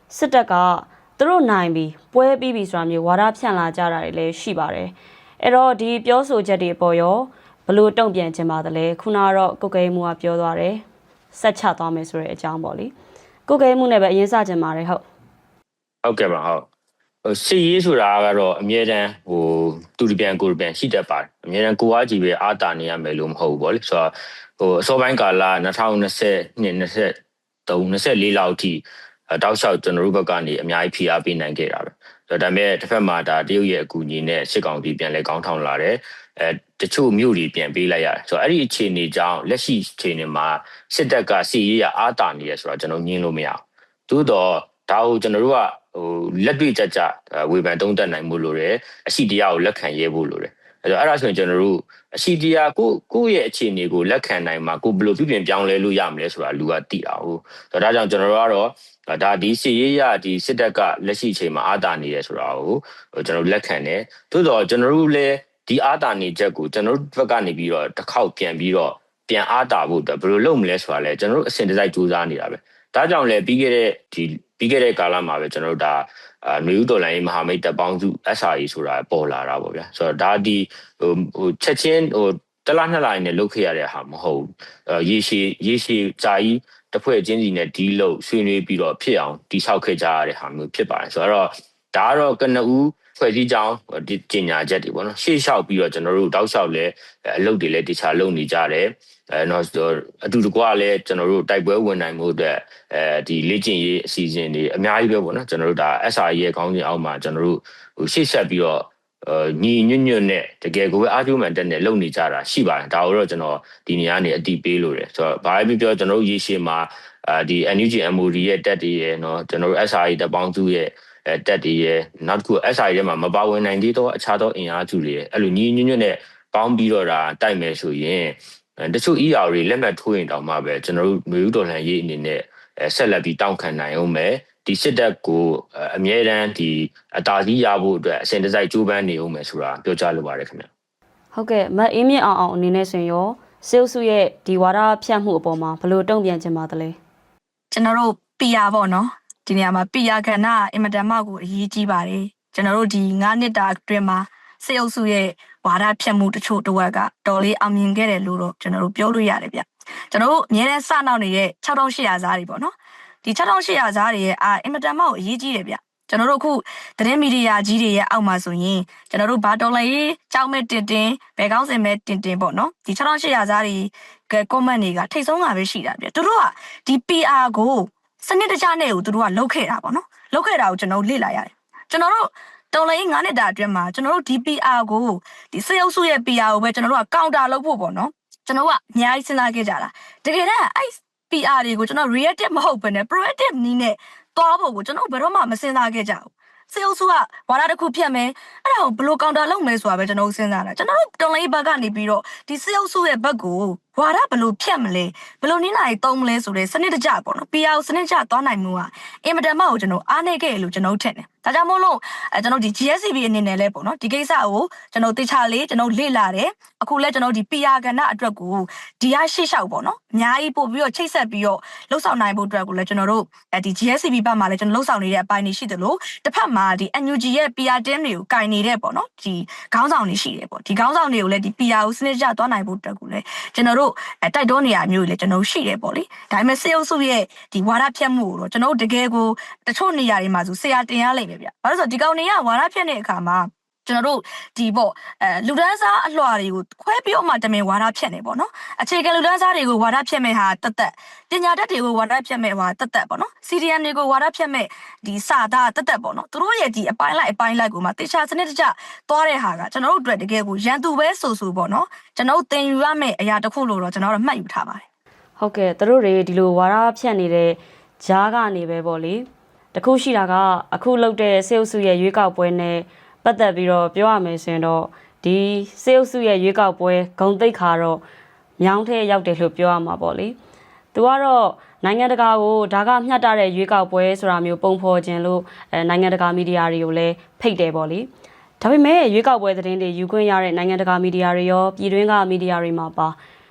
စစ်တပ်ကသူတို့နိုင်ပြီးပွဲပြီးပြီဆိုတာမျိုးဝါဒဖြန့်လာကြတာတွေလည်းရှိပါတယ်အဲ့တော့ဒီပြောဆိုချက်တွေပေါ်ရောဘလို့တုံ့ပြန်ခြင်းပါသလဲခုနကတော့ကုတ်ကဲမှုကပြောသွားတယ်ဆက်ချသွားမယ်ဆိုတဲ့အကြောင်းပေါ့လေကုတ်ကဲမှုနဲ့ပဲအရင်စကြင်ပါတယ်ဟုတ်ကဲ့ပါဟုတ်စစ်ရေးဆိုတာကတော့အမြဲတမ်းသူတပြန်ကိုယ်ပြန်ရှိတတ်ပါတယ်အမြဲတမ်းကိုအားကြီးပဲအားတာနေရမယ်လို့မဟုတ်ဘူးဗောလေဆိုတော့အစောပိုင်းကာလ2022 23 24လောက်အထိတောက်လျှောက်ကျွန်တော်တို့ဘက်ကနေအများကြီးဖိအားပေးနိုင်ခဲ့တာပဲဆိုတော့ဒါပေမဲ့တစ်ဖက်မှာဒါတရုတ်ရဲ့အကူအညီနဲ့စစ်ကောင်စီပြန်လဲကောင်းထောင်လာတယ်တချို့မြို့တွေပြန်ပေးလိုက်ရတယ်ဆိုတော့အဲ့ဒီအခြေအနေကြောင့်လက်ရှိအခြေအနေမှာစစ်တပ်ကစစ်ရေးရအားတာနေရဆိုတော့ကျွန်တော်ညင်းလို့မရဘူးသို့တော့ဒါကိုကျွန်တော်တို့ကလက်တွေ့ကြဝေဖန်သုံးသပ်နိုင်မှုလိုတယ်အရှိတရားကိုလက်ခံရဲဖို့လိုတယ်အဲ့ဒါဆိုရင်ကျွန်တော်တို့အရှိတရားကိုယ့်ရဲ့အခြေအနေကိုလက်ခံနိုင်မှာကိုဘယ်လိုပြင်ပြောင်းလဲလို့ရမလဲဆိုတာလူကသိတာဟုတ်ဆိုတော့ဒါကြောင့်ကျွန်တော်တို့ကတော့ဒါဒီစစ်ရေးရဒီစစ်တပ်ကလက်ရှိအချိန်မှာအာတာနေရဆိုတာကိုကျွန်တော်လက်ခံတယ်သို့တော့ကျွန်တော်တို့လည်းဒီအာတာနေချက်ကိုကျွန်တော်တို့ဘက်ကနေပြီးတော့တစ်ခေါက်ပြန်ပြီးတော့ပြန်အာတာဖို့အတွက်ဘယ်လိုလုပ်မလဲဆိုတာလဲကျွန်တော်တို့အစဉ်တစိုက်စူးစမ်းနေတာပဲဒါကြောင့်လည်းပြီးခဲ့တဲ့ကာလမှာပဲကျွန်တော်တို့ဒါမျိုးတော်လိုင်းမဟာမိတ်တပ်ပေါင်းစု SRE ဆိုတာပေါ်လာတာပေါ့ဗျာဆိုတော့ဒါဒီချက်ချင်းတလားနှစ်လားနဲ့လုတ်ခဲ့ရတဲ့ဟာမဟုတ်ရေရှည်ကြာကြီးတစ်ဖွဲ့ချင်းစီနဲ့ဒီလို့ဆွေးနွေးပြီးတော့ဖြစ်အောင်တိဆောက်ခဲ့ကြရတဲ့ဟာမျိုးဖြစ်ပါတယ်ဆိုတော့ဒါကတော့ကနဦးဖွဲ့စည်းကြောင်းဒီကျညာချက်တွေပေါ့နော်ရှေ့လျှောက်ပြီးတော့ကျွန်တော်တို့တောက်လျှောက်လဲအလုပ်တွေလဲတခြားလုပ်နေကြတယ်နော်အတူတကွလည်းကျွန်တော်တို့တိုက်ပွဲဝင်နိုင်မှုအတွက်ဒီလေ့ကျင့်ရေးအစီအစဉ်တွေအများကြီးပဲပေါ့နော်ကျွန်တော်တို့ဒါ SRE ရဲ့ခေါင်းစဉ်အောက်မှာကျွန်တော်တို့ရှေ့ဆက်ပြီးတော့ညီညွတ်နဲ့တကယ်ကိုပဲအားကျိုးမှန်တဲ့နဲ့လုပ်နေကြတာရှိပါတယ်ဒါကိုတော့ကျွန်တော်ဒီနေရာနေအတိပေးလို့တယ်ဆိုတော့ဘာပဲပြောကျွန်တော်တို့ရေရှည်မှာဒီ NUG MOD ရဲ့တက်တွေရဲ့နော်ကျွန်တော်တို့ SRE တပ်ပေါင်းစုရဲ့တက်တွေရဲ့နောက်တစ်ခု SRE ထဲမှာမပါဝင်နိုင်သေးတော့အခြားသောအင်အားစုတွေရဲ့အဲ့လိုညီညွတ်နဲ့ပေါင်းပြီးတော့ဒါတိုက်မယ်ဆိုရင်တချို့ ER တွေလက်မှတ်ထိုးရင်တောင်မှပဲကျွန်တော်တို့မျိုးတော်လှန်ရေးအနေနဲ့ဆက်လက်ပြီးတောင်းခံနိုင်အောင်မယ်ဒီစစ်တပ်ကိုအမြဲတမ်းဒီအတားကြီးရဖို့အတွက်အစဉ်တစိုက်ကြိုးပမ်းနေအောင်မယ်ဆိုတာပြောကြားလိုပါတယ်ခင်ဗျဟုတ်ကဲ့မအေးမြင့်အောင်အနေနဲ့ဆိုရင်ရောစေုပ်စုရဲ့ဒီဝါဒဖြတ်မှုအပေါ်မှာဘယ်လိုတုံ့ပြန်ချင်ပါသလဲကျွန်တော်တို့ PR ပေါ့နော်ဒီနေရာမှာ PR ကဏ္ဍအင်မတန်မှကိုအရေးကြီးပါတယ်ကျွန်တော်တို့ဒီ9နှစ်တာအတွင်းမှာစေုပ်စုရဲ့ဝါဒဖြတ်မှုတချို့တဝက်ကတော်လေးအောင်မြင်ခဲ့တယ်လို့တော့ကျွန်တော်တို့ပြောလို့ရတယ်ဗျကျွန်တော်တို့အများနဲ့စနောက်နေတဲ့6800စားတွေပေါ့နော်ဒီ6800စားတွေရဲ့အင်မတန်မှအရေးကြီးတယ်ဗျကျွန်တော်တို့အခုသတင်းမီဒီယာကြီးတွေရဲ့အောက်မှာဆိုရင်ကျွန်တော်တို့ဘာတော်လေးကြောက်မဲ့တင်ဘယ်ကောင်းစင်မဲ့တင်ပေါ့နော်ဒီ6800စားတွေကcommentတွေကထိတ်ဆုံးတာပဲရှိတာဗျသူတို့ကဒီ PR ကိုစနစ်တကျနဲ့ကိုသူတို့ကလုတ်ခဲ့တာပေါ့နော်လုတ်ခဲ့တာကိုကျွန်တော်လေ့လာရတယ်ကျွန်တော်တို့တော်လိုင်း9နှစ်တာအတွင်းမှာကျွန်တော်တို့ဒီ PR ကိုဒီစေအုပ်စုရဲ့ PR ကိုပဲကျွန်တော်တို့ကကောင်တာလုပ်ဖို့ပေါ့နော်ကျွန်တော်ကအများကြီးစဉ်းစားခဲ့ကြတာတကယ်တမ်းအဲ့ PR တွေကိုကျွန်တော် reactive မဟုတ်ဘဲနဲ့ proactive နည်းနဲ့တွားဖို့ကိုကျွန်တော်ဘယ်တော့မှမစဉ်းစားခဲ့ကြဘူးစေအုပ်စုကဝါဒတစ်ခုဖြတ်မယ်အဲ့ဒါကိုဘယ်လိုကောင်တာလုပ်မယ်ဆိုတာပဲကျွန်တော်စဉ်းစားတာကျွန်တော်တို့တော်လိုင်းဘက်ကနေပြီးတော့ဒီစေအုပ်စုရဲ့ဘက်ကို ဝါဒဘလို့ဖြတ်မလဲဘလို့နည်းနိုင်သုံးမလဲဆိုတဲ့စနစ်တကျပေါ့နော် PR စနစ်တကျသွားနိုင်မှုကအင်မတန်မှကိုကျွန်တော်အားနေခဲ့လို့ကျွန်တော်ထင်တယ်ဒါကြောင့်မို့လို့ကျွန်တော်ဒီ GSCB အနေနဲ့လဲပေါ့နော်ဒီကိစ္စကိုကျွန်တော်တေချာလေးကျွန်တော်လေ့လာတယ်အခုလဲကျွန်တော်ဒီ PR ကဏ္ဍအတွက်ကိုဒီရရှေ့လျှောက်ပေါ့နော်အများကြီးပို့ပြီးတော့ချိတ်ဆက်ပြီးတော့လှုပ်ဆောင်နိုင်ဖို့အတွက်ကိုလဲကျွန်တော်တို့ဒီ GSCB ဘက်မှာလဲကျွန်တော်လှုပ်ဆောင်နေတဲ့အပိုင်းတွေရှိတယ်လို့တစ်ဖက်မှာဒီ NUG ရဲ့ PR team တွေကိုကင်နေတဲ့ပေါ့နော်ဒီခေါင်းဆောင်တွေရှိတယ်ပေါ့ဒီခေါင်းဆောင်တွေကိုလဲဒီ PR ကိုစနစ်တကျသွားနိုင်ဖို့အတွက်ကိုလဲကျွန်တော်တို့တိုက်တွန်းနေရမျိုးတွေလဲကျွန်တော်ရှိတယ်ပေါ့လေဒါပေမဲ့စေအုပ်စုရဲ့ဒီဝါဒဖြတ်မှုကိုတော့ကျွန်တော်တို့တကယ်ကိုတချို့နေရာတွေမှာဆိုဆရာတင်ရလိမ့်မယ်ဗျဘာလို့ဆိုတော့ဒီကောင်တွေကဝါဒဖြတ်တဲ့အခါမှာကျွန်တော်တို့ဒီပေါ့လူဒန်းစားအလွှာတွေကိုခွဲပြီးတော့မှတမင်ဝါဒဖြတ်နေပေါ့နော်အခြေခံလူဒန်းစားတွေကိုဝါဒဖြတ်မဲ့ဟာတက်တက်ပညာတတ်တွေကိုဝါဒဖြတ်မဲ့ဟာတက်တက်ပေါ့နော် CDM တွေကိုဝါဒဖြတ်မဲ့ဒီစာသားတက်တက်ပေါ့နော်သူတို့ရဲ့ဒီအပိုင်းလိုက်ကိုမှတေချာစနစ်တကျသွားတဲ့ဟာကကျွန်တော်တို့အတွက်တကယ်ကိုရန်သူပဲဆိုပေါ့နော်ကျွန်တော်တို့သင်ယူရမယ့်အရာတစ်ခုလို့တော့ကျွန်တော်တို့မှတ်ယူထားပါတယ်ဟုတ်ကဲ့သူတို့တွေဒီလိုဝါဒဖြတ်နေတဲ့ဂျားကနေပဲပေါ့လေတခုရှိတာကအခုလောက်တဲ့စေအုပ်စုရဲ့ရွေးကောက်ပွဲနဲ့ပတ်သက်ပြီးတော့ပြောရမယ်ဆိုရင်တော့ဒီစေအုပ်စုရဲ့ရွေးကောက်ပွဲဂုံတိတ်ခါတော့မြောင်းထဲရောက်တယ်လို့ပြောရမှာပေါ့လေသူကတော့နိုင်ငံတကာကိုဒါကမျှတတဲ့ရွေးကောက်ပွဲဆိုတာမျိုးပုံဖော်ခြင်းလို့နိုင်ငံတကာမီဒီယာတွေကိုလည်းဖိတ်တယ်ပေါ့လေဒါပေမဲ့ရွေးကောက်ပွဲသတင်းတွေယူခွင့်ရတဲ့နိုင်ငံတကာမီဒီယာတွေရောပြည်တွင်းကမီဒီယာတွေမှာပါ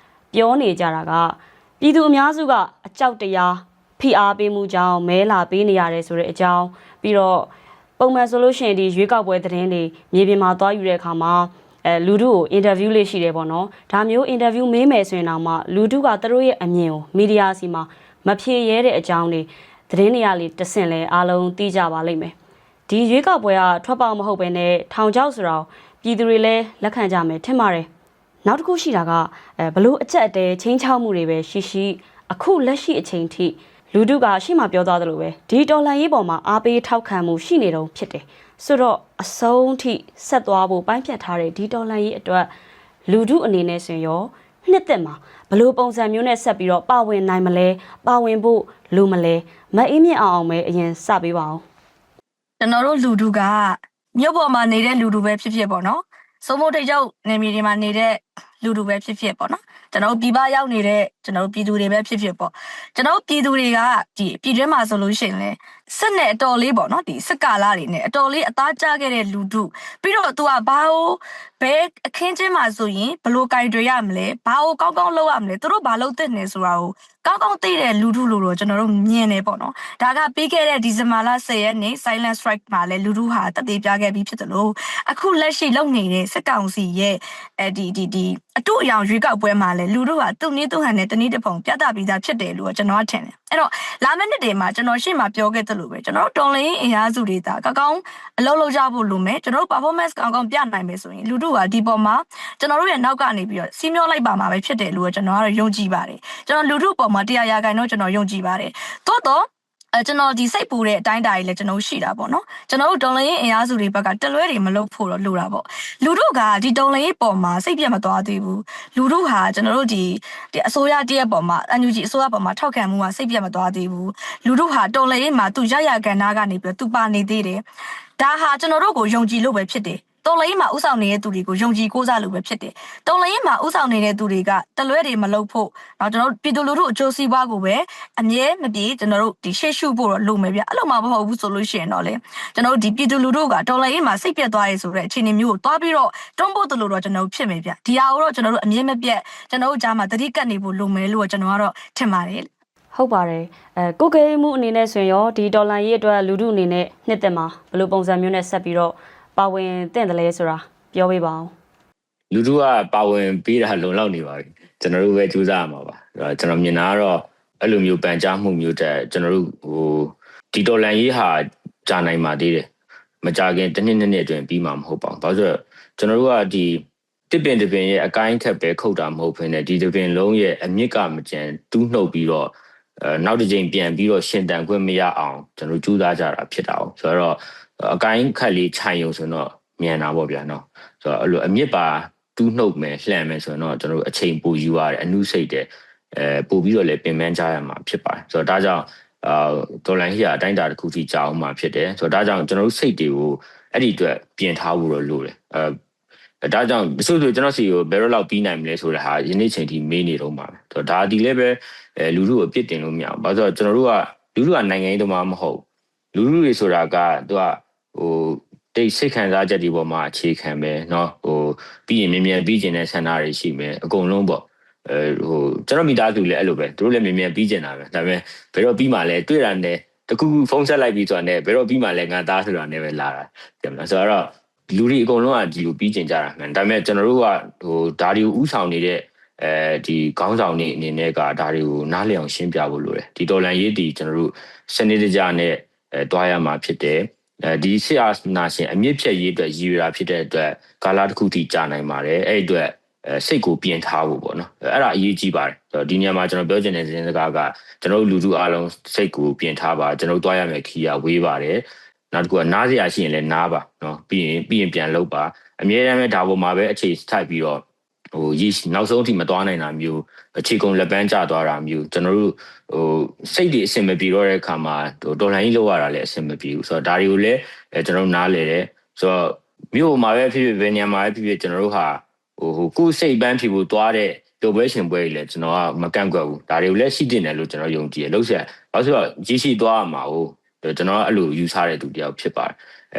ပြောနေကြတာကပြည်သူအများစုကအကြောက်တရားဖိအားပေးမှုကြောင့်မဲလာပေးနေရတယ်ဆိုတဲ့အကြောင်းပြီးတော့ပုံမှန်ဆိုလို့ရှိရင်ဒီရွေးကောက်ပွဲသတင်းတွေမြေပြင်မှာသွားယူတဲ့အခါမှာလူထုကိုအင်တာဗျူးလေးရှိတယ်ပေါ့နော်ဒါမျိုးအင်တာဗျူးမေးမယ်ဆိုရင်တော့မှလူထုကသူတို့ရဲ့အမြင်ကိုမီဒီယာစီမှာမဖြေရဲတဲ့အကြောင်းတွေသတင်းတွေကလေးတဆင့်လဲအားလုံးသိကြပါလိမ့်မယ်ဒီရွေးကောက်ပွဲကထွက်ပေါက်မဟုတ်ဘဲနဲ့ထောင်ချောက်ဆိုတော့ပြည်သူတွေလည်းလက်ခံကြမယ်ထင်ပါတယ်နောက်တစ်ခုရှိတာကဘလို့အချက်အတဲချင်းချောက်မှုတွေပဲရှိအခုလက်ရှိအချိန်ထိလူထုကရှေ့မှာပြောသွားသလိုပဲဒီတော်လှန်ရေးပေါ်မှာအားပေးထောက်ခံမှုရှိနေတော့ဖြစ်တယ်ဆိုတော့အဆုံးထိဆက်သွားဖို့ပိုင်းဖြတ်ထားတဲ့ဒီတော်လှန်ရေးအတွက်လူထုအနေနဲ့ဆိုရောနှစ်သက်မှာဘလို့ပုံစံမျိုးနဲ့ဆက်ပြီးတော့ပါဝင်နိုင်မလဲပါဝင်ဖို့လိုမလဲမအေးမြင့်အောင်ပဲအရင်စပေးပါအောင်ကျွန်တော်တို့လူထုကမြို့ပေါ်မှာနေတဲ့လူထုပဲဖြစ်ဖြစ်ပေါ့နော်စိုးမိုးထိတ်ကျောက်နေမြေတွေမှာနေတဲ့လူထုပဲဖြစ်ဖြစ်ပေါ့နော်ကျွန်တော်ပြည်ပရောက်နေတဲ့ကျွန်တော်ပြည်သူတွေပဲဖြစ်ဖြစ်ပေါ့ကျွန်တော်ပြည်သူတွေကဒီပြည်တွင်းမှာဆိုလို့ရှိရင်လဲစစ်နဲ့အတော်လေးပေါ့နော်ဒီစစ်ကာလာတွေနဲ့အတော်လေးအသားကျခဲ့တဲ့လူထုပြီးတော့သူကဘာလို့ဘဲအခင်းချင်းမှာဆိုရင်ဘလို့ကင်တွေရမလဲဘာကိုကောင်းကောင်းလုပ်ရမလဲသူတို့ဘာလုပ်သင့်နေဆိုတာကိုကောင်းကောင်းသိတဲ့လူထုလို့တော့ကျွန်တော်တို့မြင်နေပေါ့နော်ဒါကပြီးခဲ့တဲ့ဒီဇင်ဘာလ10ရက်နေ့ Silent Strike မှာလဲလူထုဟာတည်ပြခဲ့ပြီးဖြစ်တယ်လို့အခုလက်ရှိလုပ်နေတဲ့စစ်ကောင်စီရဲ့ဒီအတူအယောင်ရွေးကောက်ပွဲမှာလဲလူထုဟာသူ့နည်းသူ့ဟန်နဲ့တနည်းတစ်ပုံပြသပြီးသားဖြစ်တယ်လို့ကျွန်တော်ထင်တယ်အဲ့တော့လာမယ့်နှစ်တွေမှာကျွန်တော်ရှေ့မှာပြောခဲ့သလိုပဲကျွန်တော်တော်လင်းအင်အားစုတွေဒါကောင်းအလုပ်လုပ်ကြဖို့လိုမယ်ကျွန်တော်တို့ performance ကောင်းပြနိုင်မယ်ဆိုရင်လူထုကဒီပေါ်မှာကျွန်တော်တို့ရဲ့နောက်ကနေပြီးတော့စီးမျောလိုက်ပါမှာပဲဖြစ်တယ်လို့ကျွန်တော်ကတော့ယုံကြည်ပါတယ်ကျွန်တော်လူထုပေါ်မှာ100%တော့ကျွန်တော်ယုံကြည်ပါတယ်သို့တော့ကျွန်တော်ဒီစိတ်ပူတဲ့အတိုင်းတာကြီးလည်းကျွန်တော်ရှိတာပေါ့နော်ကျွန်တော်တို့တော်လင်းအင်အားစုတွေဘက်ကတလွဲတွေမလုပ်ဖို့တော့လိုတာပေါ့လူတို့ကဒီတော်လင်းပေါ်မှာစိတ်ပြတ်မသွားသေးဘူးလူတို့ဟာကျွန်တော်တို့ဒီအစိုးရတရက်ပေါ်မှာ NUG အစိုးရပေါ်မှာထောက်ခံမှုကစိတ်ပြတ်မသွားသေးဘူးလူတို့ဟာတော်လင်းမှာသူရရကန်နာကနေပြီးသူပါနေသေးတယ်ဒါဟာကျွန်တော်တို့ကိုယုံကြည်လို့ပဲဖြစ်တယ်တော်လိုင်းမှာဥဆောင်နေတဲ့သူတွေကိုယုံကြည်ကိုးစားလို့ပဲဖြစ်တယ်။တော်လိုင်းမှာဥဆောင်နေတဲ့သူတွေကတလွဲတွေမလုပ်ဖို့တော့ကျွန်တော်တို့ပြည်သူလူထုအကျိုးစီးပွားကိုပဲအမြဲမပြေကျွန်တော်တို့ဒီရှေ့ရှုဖို့တော့လုပ်မယ်ဗျ။အဲ့လိုမှမဟုတ်ဘူးဆိုလို့ရှိရင်တော့လေကျွန်တော်တို့ဒီပြည်သူလူထုကတော်လိုင်းမှာစိတ်ပြတ်သွားရဲဆိုတဲ့အခြေအနေမျိုးကိုတွားပြီးတော့တွန်းပို့တယ်လို့တော့ကျွန်တော်တို့ဖြစ်မယ်ဗျ။ဒီဟာကိုတော့ကျွန်တော်တို့အမြဲမပြတ်ကျွန်တော်တို့ကြားမှာတတိကတ်နေဖို့လုပ်မယ်လို့ကျွန်တော်ကတော့ထင်ပါတယ်ဟုတ်ပါတယ်ကိုကေမှုအနေနဲ့ဆိုရင်ရောဒီဒေါ်လာရေးအတွက်လူထုအနေနဲ့နှစ်သက်မှာဘယ်လိုပုံစံမျိုးနဲ့ဆက်ပြီးတော့ပါဝင်တင့်တယ်လဲဆိုတာပြောပေးပါအောင်လူထုကပါဝင်ပေးတာလုံလောက်နေပါပြီကျွန်တော်တို့ပဲကြိုးစားရမှာပါကျွန်တော်မြင်တာကတော့အဲ့လိုမျိုးပန်ကြားမှုမျိုးတဲ့ကျွန်တော်တို့ဒီဒေါ်လာရေးဟာကြာနိုင်ပါသေးတယ်မကြခင်တစ်နှစ်အတွင်းပြီးမှာမဟုတ်ပါဘူးဘာလို့ဆိုတော့ကျွန်တော်တို့ကဒီတစ်ပင်ရဲ့အကိုင်းခက်ပဲခုတ်တာမဟုတ်ဘဲနဲ့ဒီတစ်ပင်လုံးရဲ့အမြင့်ကမကျန်တူးနှုတ်ပြီးတော့နောက်တစ်ချိန်ပြန်ပြီးတော့ရှင်တန်ခွင့်မရအောင်ကျွန်တော်ကြိုးစားကြတာဖြစ်တာ哦ဆိုတော့အကိုင်းခက်လေးခြိုင်ရုံဆိုတော့မြန်တာပေါ့ဗျာနော်ဆိုတော့အဲ့လိုအမြင့်ပါတူးနှုတ်မယ်လှန်မယ်ဆိုတော့ကျွန်တော်အချိန်ပိုယူရတယ်အနုစိတ်တဲ့ပို့ပြီးတော့လည်းပြင်ပန်းကြရမှာဖြစ်ပါတယ်ဆိုတော့ဒါကြောင့်ဒေါ်လာဟီယာအတိုင်းတာတစ်ခုထိကြာအောင်မှာဖြစ်တယ်ဆိုတော့ဒါကြောင့်ကျွန်တော်တို့စိတ်တွေကိုအဲ့ဒီအတွက်ပြင်ထားဖို့တော့လိုတယ် ဒါကြောင့်တချို့ဆိုကျွန်တော်စီကိုဘယ်တော့လောက်ပြီးနိုင်မလဲဆိုတဲ့ဟာယနေ့ချိန်ထိမေးနေတော့မှာပဲဒါဒီလည်းပဲလူလူကိုအပြစ်တင်လို့မရဘူးဘာလို့ဆိုတော့ကျွန်တော်တို့ကလူလူကနိုင်ငံရေးသမားမဟုတ်လူလူတွေဆိုတာကသူကတိတ်စိတ်ခံစားချက်ဒီပေါ်မှာအခြေခံပဲเนาะပြီးရင်မြင်ပြီးကျင်တဲ့ဆန္ဒတွေရှိမယ်အကုန်လုံးပေါ့ကျွန်တော်မိသားစုလည်းအဲ့လိုပဲသူတို့လည်းမြင်ပြီးကျင်တာပဲဒါပေမဲ့ဘယ်တော့ပြီးမှလဲတွေ့တာနဲ့တခုခုဖုန်းဆက်လိုက်ပြီးဆိုတာနဲ့ဘယ်တော့ပြီးမှလဲငါသားဆိုတာနဲ့ပဲလာတာတယ်မလားဆိုတော့လူတွေအကုန်လုံးကဒီလိုပြီးကျင်ကြတာမှန်ဒါပေမဲ့ကျွန်တော်တို့ကဒါတွေကိုဥဆောင်နေတဲ့ဒီခေါင်းဆောင်တွေအနေနဲ့ကဒါတွေကိုနားလည်အောင်ရှင်းပြဖို့လိုတယ်ဒီတော်လန်ရေးဒီကျွန်တော်တို့စနစ်တကျနဲ့တွားရမှာဖြစ်တယ်ဒီဆရာနာရှင်အမြင့်ဖြတ်ရေးအတွက်ရည်ရွယ်တာဖြစ်တဲ့အတွက်ကာလတစ်ခုထိကြာနိုင်ပါတယ်အဲ့အတွက်စိတ်ကိုပြင်ထားဖို့ပေါ့နော်အဲ့ဒါအရေးကြီးပါတယ်ဒီနေရာမှာကျွန်တော်ပြောချင်တဲ့သတင်းစကားကကျွန်တော်တို့လူထုအားလုံးစိတ်ကိုပြင်ထားပါကျွန်တော်တို့တွားရမယ်ခီးရဝေးပါတယ်နောက်တစ်ခုကနားစရာရှိရင်လည်းနားပါနော်ပြီးရင်ပြန်လုပ်ပါအမြဲတမ်းပဲဒါပေါ်မှာပဲအခြေထိုက်ပြီးတော့ရေနောက်ဆုံးအထိမသွားနိုင်တာမျိုးအခြေကုန်လက်ပန်းကျသွားတာမျိုးကျွန်တော်တို့စိတ်တွေအဆင်မပြေတော့တဲ့အခါမှာတော်လှန်ရေးလုပ်ရတာလည်းအဆင်မပြေဘူးဆိုတော့ဒါတွေကိုလည်းကျွန်တော်နားလေတယ်ဆိုတော့မြို့မှာပဲဖြစ်ဖြစ်ဘယ်နေရာမှာပဲဖြစ်ဖြစ်ကျွန်တော်တို့ဟာကိုယ်စိတ်ပန်းဖြေဖို့သွားတဲ့လုပ်ပွဲရှင်ပွဲကြီးလည်းကျွန်တော်ကမကန့်ကွက်ဘူးဒါတွေကိုလည်းရှိတင်တယ်လို့ကျွန်တော်ယုံကြည်တယ်လို့ဆိုတော့ဆိုတော့ကြီးရှိသွားမှာကျွန်တော်အဲ့လိုယူဆတဲ့သူတယောက်ဖြစ်ပါတ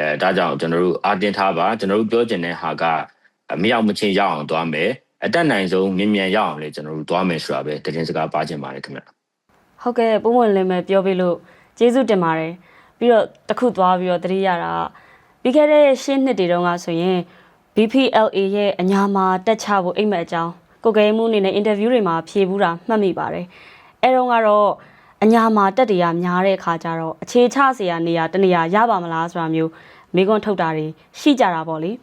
ယ်ဒါကြောင့်ကျွန်တော်တို့အာတင်ထားပါကျွန်တော်တို့ပြောချင်တဲ့ဟာကမရောက်မချင်းရောက်အောင်သွားမယ်အတက်နိုင်ဆုံးမြန်ရောက်အောင်လေကျွန်တော်တို့သွားမယ်ဆိုတာပဲတင်စကားပါချင်ပါတယ်ခင်ဗျဟုတ်ကဲ့ပုံမှန်လည်းပဲပြောပြလို့ကျေးဇူးတင်ပါတယ်ပြီးတော့တခုသွားပြီးတော့တတိရတာပြီးခဲ့တဲ့ရှင်းနှစ်တွေတုန်းကဆိုရင် BPLA ရဲ့အညာမှာတက်ချဖို့အိမ်မက်အကြောင်းကိုကဲမှုအနေနဲ့အင်တာဗျူးတွေမှာဖြေဘူးတာမှတ်မိပါတယ်အဲတော့ကတော့အညာမှာတက်တွေကများတဲ့အခါကျတော့အခြေချစရာနေရာတနေရာရပါမလားဆိုတာမျိုးမိကွန်းထုတ်တာတွေရှိကြတာပေါ့လ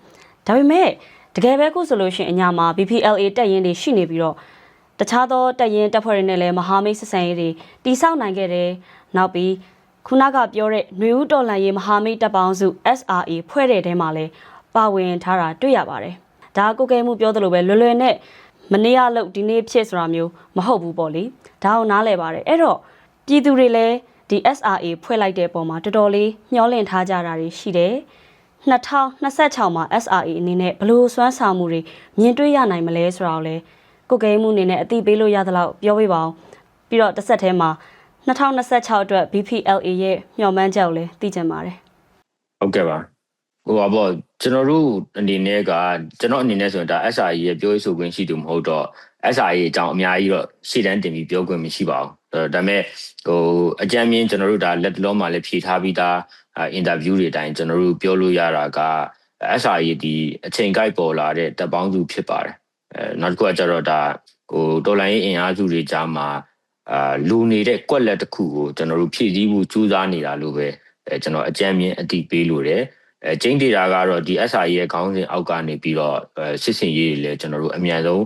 ေဒါပေမဲ့တကယ်ပဲခုဆိုလို့ရှိရင်အညာမှာ BPLA တက်ရင်တွေရှိနေပြီးတော့တခြားသောတက်ရင်တက်ဖွဲ့တွေနဲ့လည်းမဟာမိတ်ဆက်ဆံရေးတွေတိစောက်နိုင်ခဲ့တယ်နောက်ပြီးခုနကပြောတဲ့ຫນွေဦးတော်လှန်ရေးမဟာမိတ်တပ်ပေါင်းစု SRA ဖွဲ့တဲ့တဲမှာလည်းပါဝင်ထားတာတွေ့ရပါတယ်ဒါကိုကဲမှုပြောသလိုပဲလွယ်လွယ်နဲ့မနေ့ကလို့ဒီနေ့ဖြစ်ဆိုတာမျိုးမဟုတ်ဘူးပေါ့လေဒါအောင်နားလဲပါတယ်အဲ့တော့ပြည်သူတွေလည်းဒီ SRA ဖွဲ့လိုက်တဲ့ပုံမှာတော်တော်လေးမျှော်လင့်ထားကြတာတွေရှိတယ်2026မှာ SRA အနေနဲ့ဘလို့စွမ်းဆောင်မှုတွေမြင်တွေ့ရနိုင်မလဲဆိုတာကိုလည်းကိုကဲမှုအနေနဲ့အသိပေးလို့ရသလောက်ပြောပြပါအောင်ပြီးတော့တစ်ဆက်တည်းမှာ2026အတွက် BPLA ရဲ့မျှော်မှန်းချက်ကိုလည်းသိချင်ပါတယ်ဟုတ်ကဲ့ပါပေါ့ကျွန်တော်တို့အနေနဲ့ကကျွန်တော်အနေနဲ့ဆိုရင်ဒါ SRA ရဲ့ပြောရေးဆိုခွင့်ရှိသူမဟုတ်တော့ SRA အကြောင်းအများကြီးတော့ရှေ့တန်းတင်ပြီးပြောခွင့်မရှိပါဘူးဒါပေမဲ့အကြမ်းမြင်ကျွန်တော်တို့ဒါလက်တလုံးမှာလည်းဖြေထားပြီးသားအင်တာဗျူးတွေတိုင်းကျွန်တော်တို့ပြောလို့ရတာက SRA ဒီအချိန်ကိုက်ပေါ်လာတဲ့တပ်ပေါင်းစုဖြစ်ပါတယ်နောက်တစ်ခုကကျတော့ဒါတော်လိုင်းအင်အားစုတွေကြားမှာလူနေတဲ့ကွက်လက်တစ်ခုကိုကျွန်တော်တို့ဖြည့်ဆည်းမှုစူးစမ်းနေတာလို့ပဲကျွန်တော်အကြမ်းမြင်အတိပေးလို့တယ်ကျင်းဒေတာကတော့ဒီ SRA ရဲ့ခေါင်းစဉ်အောက်ကနေပြီးတော့စစ်စင်ရေးတွေလည်းကျွန်တော်တို့အများဆုံး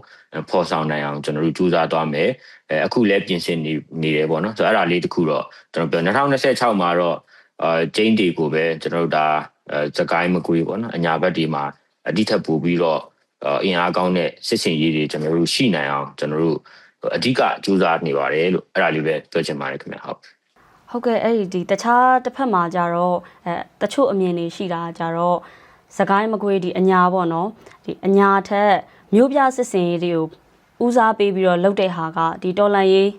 ဖော်ဆောင်နိုင်အောင်ကျွန်တော်တို့ကြိုးစားသွားမယ်အခုလည်းပြင်ဆင်နေတယ်ပေါ့နော်ဆိုတော့အဲ့ဒါလေးတခုတော့ကျွန်တော်ပြော2026မှာတော့ကျင်းဒေကိုပဲကျွန်တော်တို့ဒါစကိုင်းမကွေးပေါ့နော်အညာဘက်ဒီမှာအတိထပ်ပို့ပြီးတော့အင်အားကောင်းတဲ့စစ်စင်ရေးတွေကျွန်တော်တို့ရှိနိုင်အောင်ကျွန်တော်တို့အဓိကကြိုးစားနေပါတယ်လို့အဲ့ဒါလေးပဲပြောချင်ပါတယ်ခင်ဗျဟုတ်ကဲ့အဲ့ဒီတခြားတစ်ဖက်မှာကြတော့တချို့အမြင်တွေရှိတာကြတော့စကိုင်းမကွေးဒီအညာပေါ့နော်ဒီအညာထက်မြို့ပြစစ်စင်ရေးတွေကိုဦးစားပေးပြီးတော့လုပ်တဲ့ဟာကဒီတော်လန်ရေး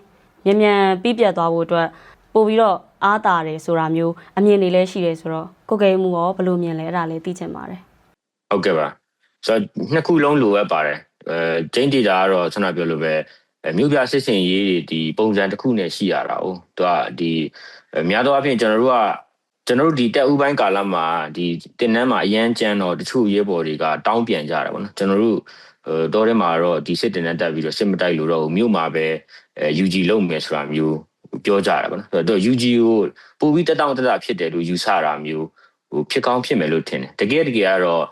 မြန်ပြီးပြတ်သွားဖို့အတွက်ပို့ပြီးတော့အားတာတယ်ဆိုတာမျိုးအမြင်တွေလည်းရှိတယ်ဆိုတော့ကိုကဲမှုရောဘယ်လိုမြင်လဲအဲ့ဒါလေးသိချင်ပါတယ်ဟုတ်ကဲ့ပါဆိုတော့နှစ်ခုလုံးလိုအပ်ပါတယ်ကျင်းဒေတာကတော့ဆန္ဒပြောလို့ပဲမြို့ပြစစ်စင်ရေးတွေဒီပုံစံတစ်ခုနဲ့ရှိရတာ哦သူကဒီများသောအားဖြင့်ကျွန်တော်တို့ဒီတက်ဥပိုင်းကာလမှာဒီတင်နန်းမှာအရန်ကျန်းတော့တချို့ရဲဘော်တွေကတောင်းပြန်ကြတာပေါ့နော်ကျွန်တော်တို့တော့ထဲမှာတော့ဒီစစ်တင်နန်းတက်ပြီးတော့စစ်မတိုက်လို့တော့မြို့မှာပဲ UG လုံးမယ်ဆိုတာမျိုးပြောကြတာပေါ့နော်ဆိုတော့ UG ကိုပို့ပြီးတက်ဖြစ်တယ်လို့ယူဆတာမျိုးဖြစ်ကောင်းဖြစ်မယ်လို့ထင်တယ်တကယ်ကတော့